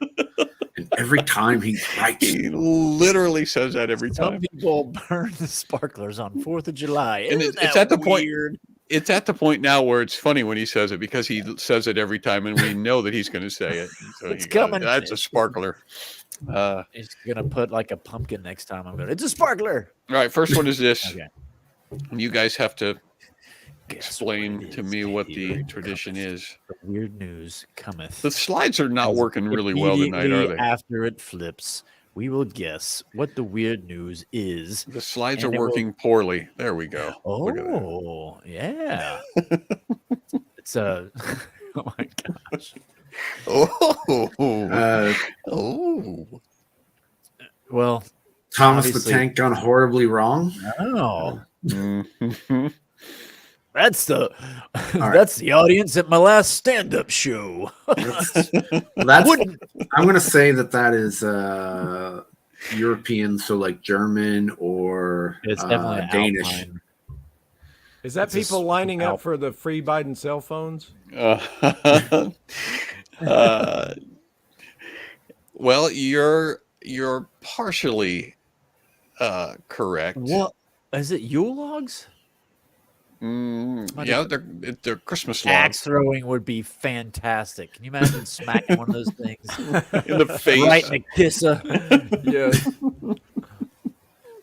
And every time he's right. He literally says that every Some time. people burn the sparklers on 4th of July. And Isn't it's that at the weird? point. It's at the point now where it's funny when he says it because he says it every time, and we know that he's going to say it. So It's coming. That's a sparkler. He's gonna put like a pumpkin next time. I'm gonna. It's a sparkler. All right, first one is this. Okay. You guys have to Guess explain what to it me is, what here the it tradition cometh. is. The weird news cometh. The slides are not working really well tonight, are Immediately they? After it flips, we will guess what the weird news is. The slides and are it will- working poorly. There we go. Look at that. Oh, yeah. It's a. Oh my gosh. Oh. Oh, Well, Thomas the Obviously- Tank gone horribly wrong. oh, Mhm. that's the right. that's the audience at my last stand-up show. That's I'm gonna say that is European, so like German or It's definitely Danish. Alpine. Is that It's a people lining Alp- up for the free Biden cell phones? Well, you're partially correct. What is it? Yule logs? Yeah, they're Christmas logs Axe throwing would be fantastic. Can you imagine smacking one of those things in the face. right in the kisser? Yeah.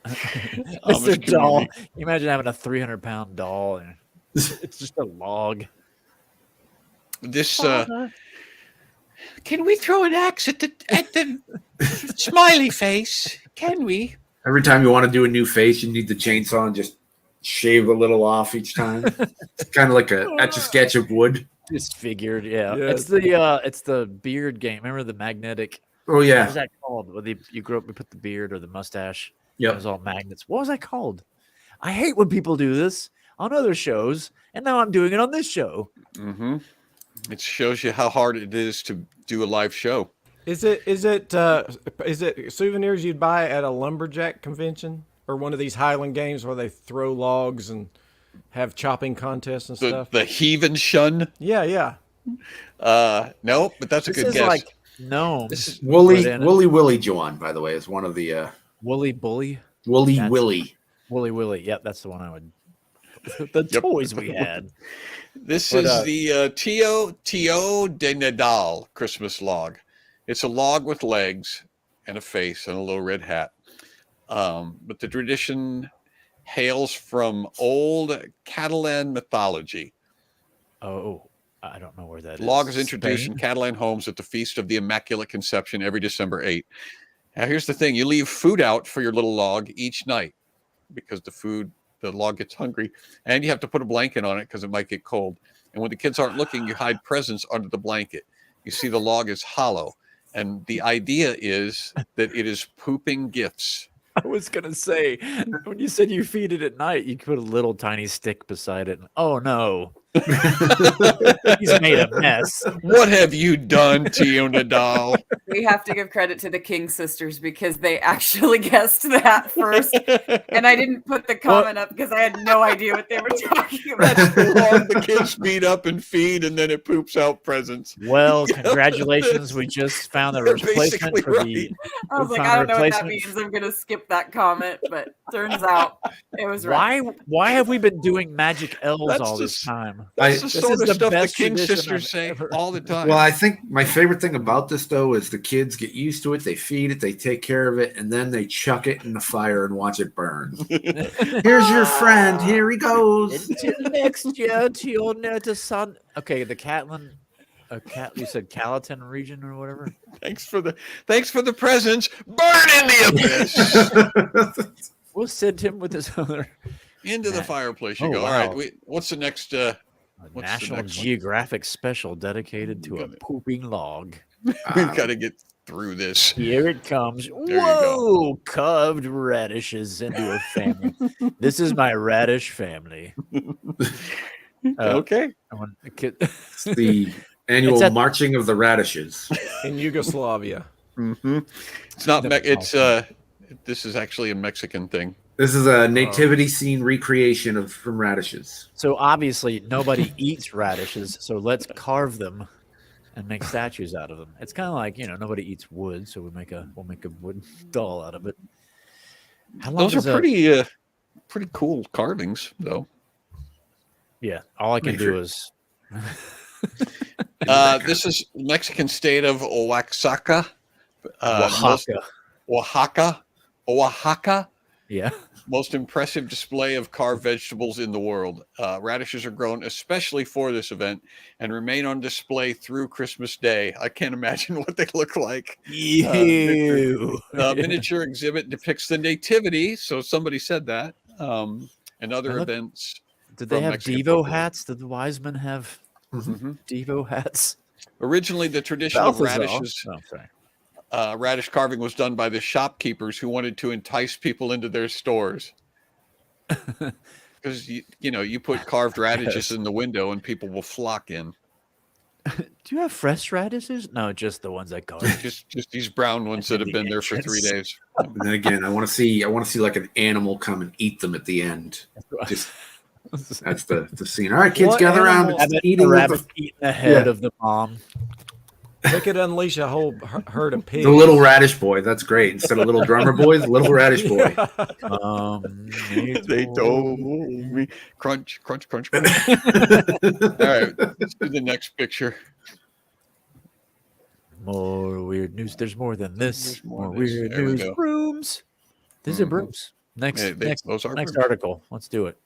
Mr. Doll. Can you imagine having a 300-pound doll and it's just a log? This can we throw an axe at the smiley face? Can we? Every time you want to do a new face, you need the chainsaw and just shave a little off each time. It's kind of like a etch-a-sketch of wood. Disfigured, yeah. Yes. It's the beard game. Remember the magnetic? Oh What yeah, was that called? Where you grew up, we put the beard or the mustache. It yep. was all magnets. What was that called? I hate when people do this on other shows, and now I'm doing it on this show. Mm-hmm. It shows you how hard it is to do a live show. Is it souvenirs you'd buy at a lumberjack convention or one of these Highland games where they throw logs and have chopping contests and stuff? The heathen shun. Yeah. No, but that's a This good is guess. like gnomes. Woolly put in it. Willy John, by the way, is one of the Woolly Bully. Woolly That's- Willy. Woolly Willy. Yep, that's the one I would. The Yep. toys we had. This But, is the Tio de Nadal Christmas log. It's a log with legs and a face and a little red hat. But the tradition hails from old Catalan mythology. Oh, I don't know where that Log is. is introduced in Catalan homes at the Feast of the Immaculate Conception every December 8. Now, here's the thing. You leave food out for your little log each night because the log gets hungry, and you have to put a blanket on it because it might get cold. And when the kids aren't looking, you hide presents under the blanket. You see the log is hollow, and the idea is that it is pooping gifts. I was going to say, when you said you feed it at night, you put a little tiny stick beside it. Oh, no. He's made a mess. What have you done, Tio Nadal? We have to give credit to the King sisters because they actually guessed that first. And I didn't put the comment up because I had no idea what they were talking about. That's the log the kids feed up and feed, and then it poops out presents. Well, congratulations. We just found the replacement for the... I was like, I don't know what that means. I'm going to skip that comment, but turns out it was right. Why have we been doing magic elves all this time? That's the sort of stuff the King sisters say all the time. Well, I think my favorite thing about this, though, is the kids get used to it. They feed it, they take care of it, and then they chuck it in the fire and watch it burn. Here's your friend. Here he goes. Until next year, to your notice, son. Okay, the you said Calaton region or whatever. Thanks for the presents. Burn in the abyss. We'll send him with his other into the fireplace. You Oh, go. wow. All right. What's the next? What's National the next Geographic special dedicated to a pooping log. We've got to get through this. Here it comes. you go. Whoa, carved radishes into a family. This is my radish family. Okay. I want a kid. It's the annual marching of the radishes in Yugoslavia. Mm-hmm. It's not. This is actually a Mexican thing. This is a nativity scene recreation from radishes. So obviously nobody eats radishes, so let's carve them and make statues out of them. It's kind of like, nobody eats wood, so we'll make a wood doll out of it. Those are pretty cool carvings, though. Yeah, all I can do is. This is Mexican state of Oaxaca. Oaxaca. Yeah. Most impressive display of carved vegetables in the world. Radishes are grown especially for this event and remain on display through Christmas Day. I can't imagine what they look like. Ew. Miniature exhibit depicts the nativity. So somebody said that. And other events. Did they have Devo hats? Did the wise men have Devo hats? Originally, the tradition of radishes. Oh, sorry. Radish carving was done by the shopkeepers who wanted to entice people into their stores. Because you put carved radishes in the window and people will flock in. Do you have fresh radishes? No, just the ones I carved. just these brown ones that have been there for 3 days. And then again, I want to see like an animal come and eat them at the end. That's the scene. All right, kids, gather around. Eating the head of the mom. They could unleash a whole herd of pigs. The little radish boy. That's great. Instead of little drummer boy, the little radish boy. They told me. Crunch, crunch, crunch, crunch. All right, let's do the next picture. More weird news. There's more than this. More weird news. Brooms. These are brooms. Next article. Let's do it.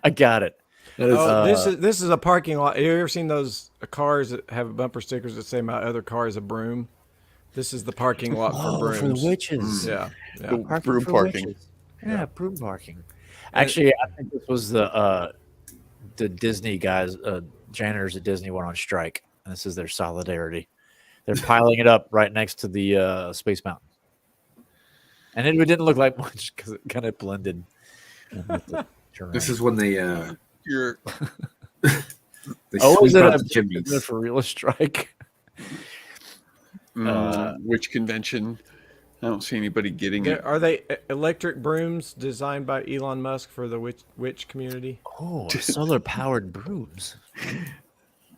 I got it. This is a parking lot. Have you ever seen those cars that have bumper stickers that say "My other car is a broom"? This is the parking lot for brooms. For the witches. Yeah. Broom parking. Yeah, broom parking. Actually, I think this was the Disney guys, janitors at Disney went on strike, and this is their solidarity. They're piling it up right next to the Space Mountain, and it didn't look like much because it kind of blended. This is when they You're they sweep out the chimneys. Is it for real strike? Which convention? I don't see anybody getting it. Are they electric brooms designed by Elon Musk for the witch community? Oh, solar powered brooms.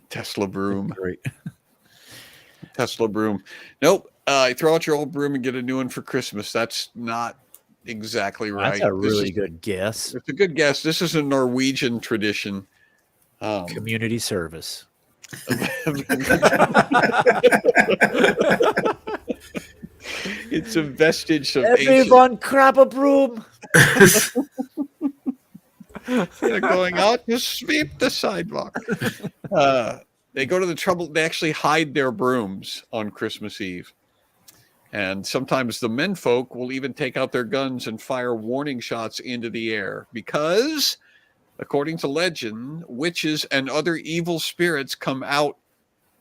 Tesla broom. Great. Tesla broom. Nope. You throw out your old broom and get a new one for Christmas. That's not exactly right. That's a really good guess. It's a good guess. This is a Norwegian tradition. Community service. It's a vestige of Everyone grab a broom. They're going out to sweep the sidewalk. They go to the trouble. They actually hide their brooms on Christmas Eve. And sometimes the menfolk will even take out their guns and fire warning shots into the air because, according to legend, witches and other evil spirits come out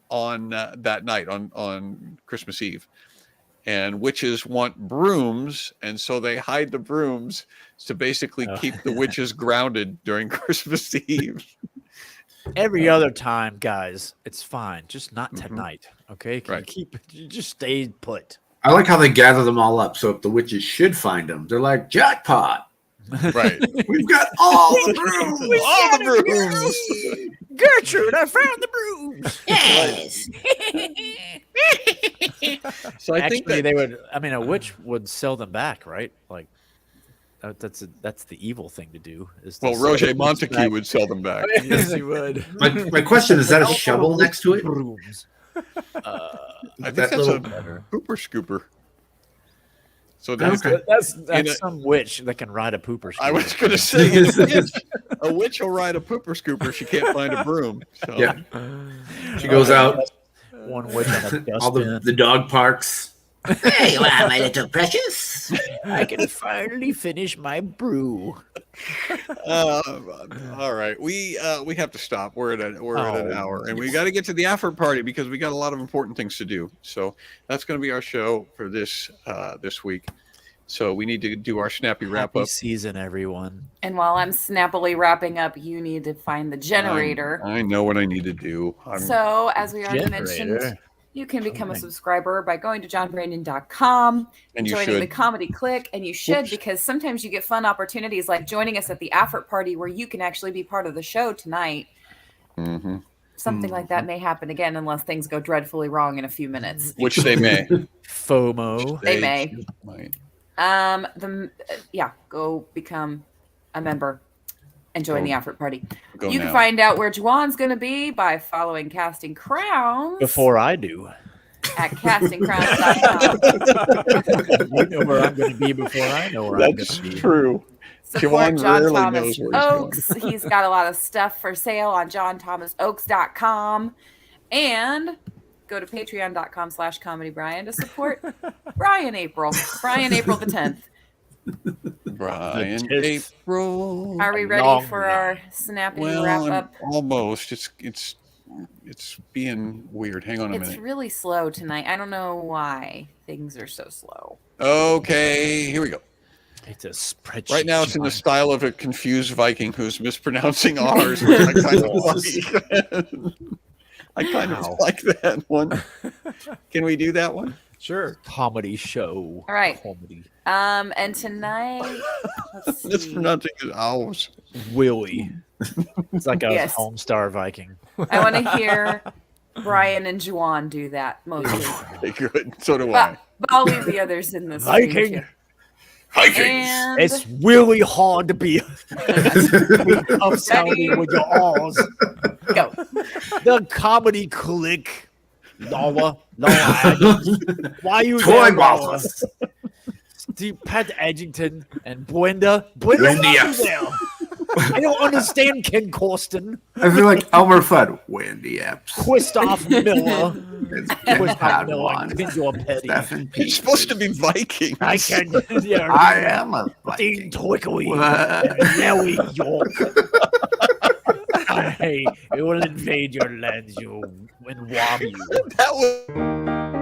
on that night, on Christmas Eve. And witches want brooms, and so they hide the brooms to basically keep the witches grounded during Christmas Eve. Every other time, guys, it's fine. Just not tonight. Okay? Can you just stay put. I like how they gather them all up. So if the witches should find them, they're like, jackpot. Right. We've got all the brooms. All the brooms. Gertrude, I found the brooms. Yes. So I think that they would. I mean, a witch would sell them back, right? Like that's the evil thing to do. Is to sell Roger them Montague back. would sell them back. Yes, he would. My question is that a shovel next to it? Brooms. I think That that's little- a pooper scooper. So That's some witch that can ride a pooper. I was going to say, a witch will ride a pooper scooper. She can't find a broom. So. Yeah. She goes out, One witch on a all dustbin. the dog parks. There you are, my little precious. I can finally finish my brew. All right, we have to stop. We're at an hour, and we got to get to the after party because we got a lot of important things to do. So that's going to be our show for this week. So we need to do our snappy wrap Happy up. season, everyone. And while I'm snappily wrapping up, you need to find the generator. I know what I need to do. So, as we already mentioned, you can become a subscriber by going to johnbrandon.com, And you joining should. the Comedy Click, and you should because sometimes you get fun opportunities like joining us at the after party where you can actually be part of the show tonight. Mm-hmm. Something like that may happen again unless things go dreadfully wrong in a few minutes. Which they may. FOMO. They may. Might. Go become a member and join the after party. Go You now. can find out where Juwan's going to be by following Casting Crowns Before I do. at castingcrowns.com. You know where I'm going to be before I know where I'm going That's to be. true. Support Juwan John rarely Thomas knows where he's going. Oaks. He's got a lot of stuff for sale on johnthomasoaks.com. And go to patreon.com/comedybrian to support Brian April the 10th. Brian The April. Are we ready Long for night. our snappy Well, wrap I'm up? almost. It's being weird. Hang on a It's minute. really slow tonight. I don't know why things are so slow. Okay, here we go. It's a spreadsheet. Right now, it's in the style of a confused Viking who's mispronouncing R's. Which I kind of like. I kind of like that one. Can we do that one? Sure. comedy show. All right. Comedy. And tonight, let's see. Mispronouncing is R's. Willie. It's like a Yes. Homestar Viking. I want to hear Brian and Juwan do that mostly. Okay, good. So do I. But I'll leave the others in this. stream, Viking. too. Vikings. And It's really hard to be up sounding with your R's. go. The comedy click. Lower. Why you Troy there, Lower? Wallace. Steve Pat Edgington and Brenda. Brenda, Wendy why you Epps. there? I don't understand Ken Corsten. I feel like Elmer Fudd. Wendy Epps. Christoph Miller. It's Ken Christoph Miller. Padwan. Kendra Petty. Stephen It's Pete. supposed to be Viking. I can. Yeah, I am a Dean Viking. Twickley. What? Nelly York. Hey, it will invade your lands, you and rob you. That was.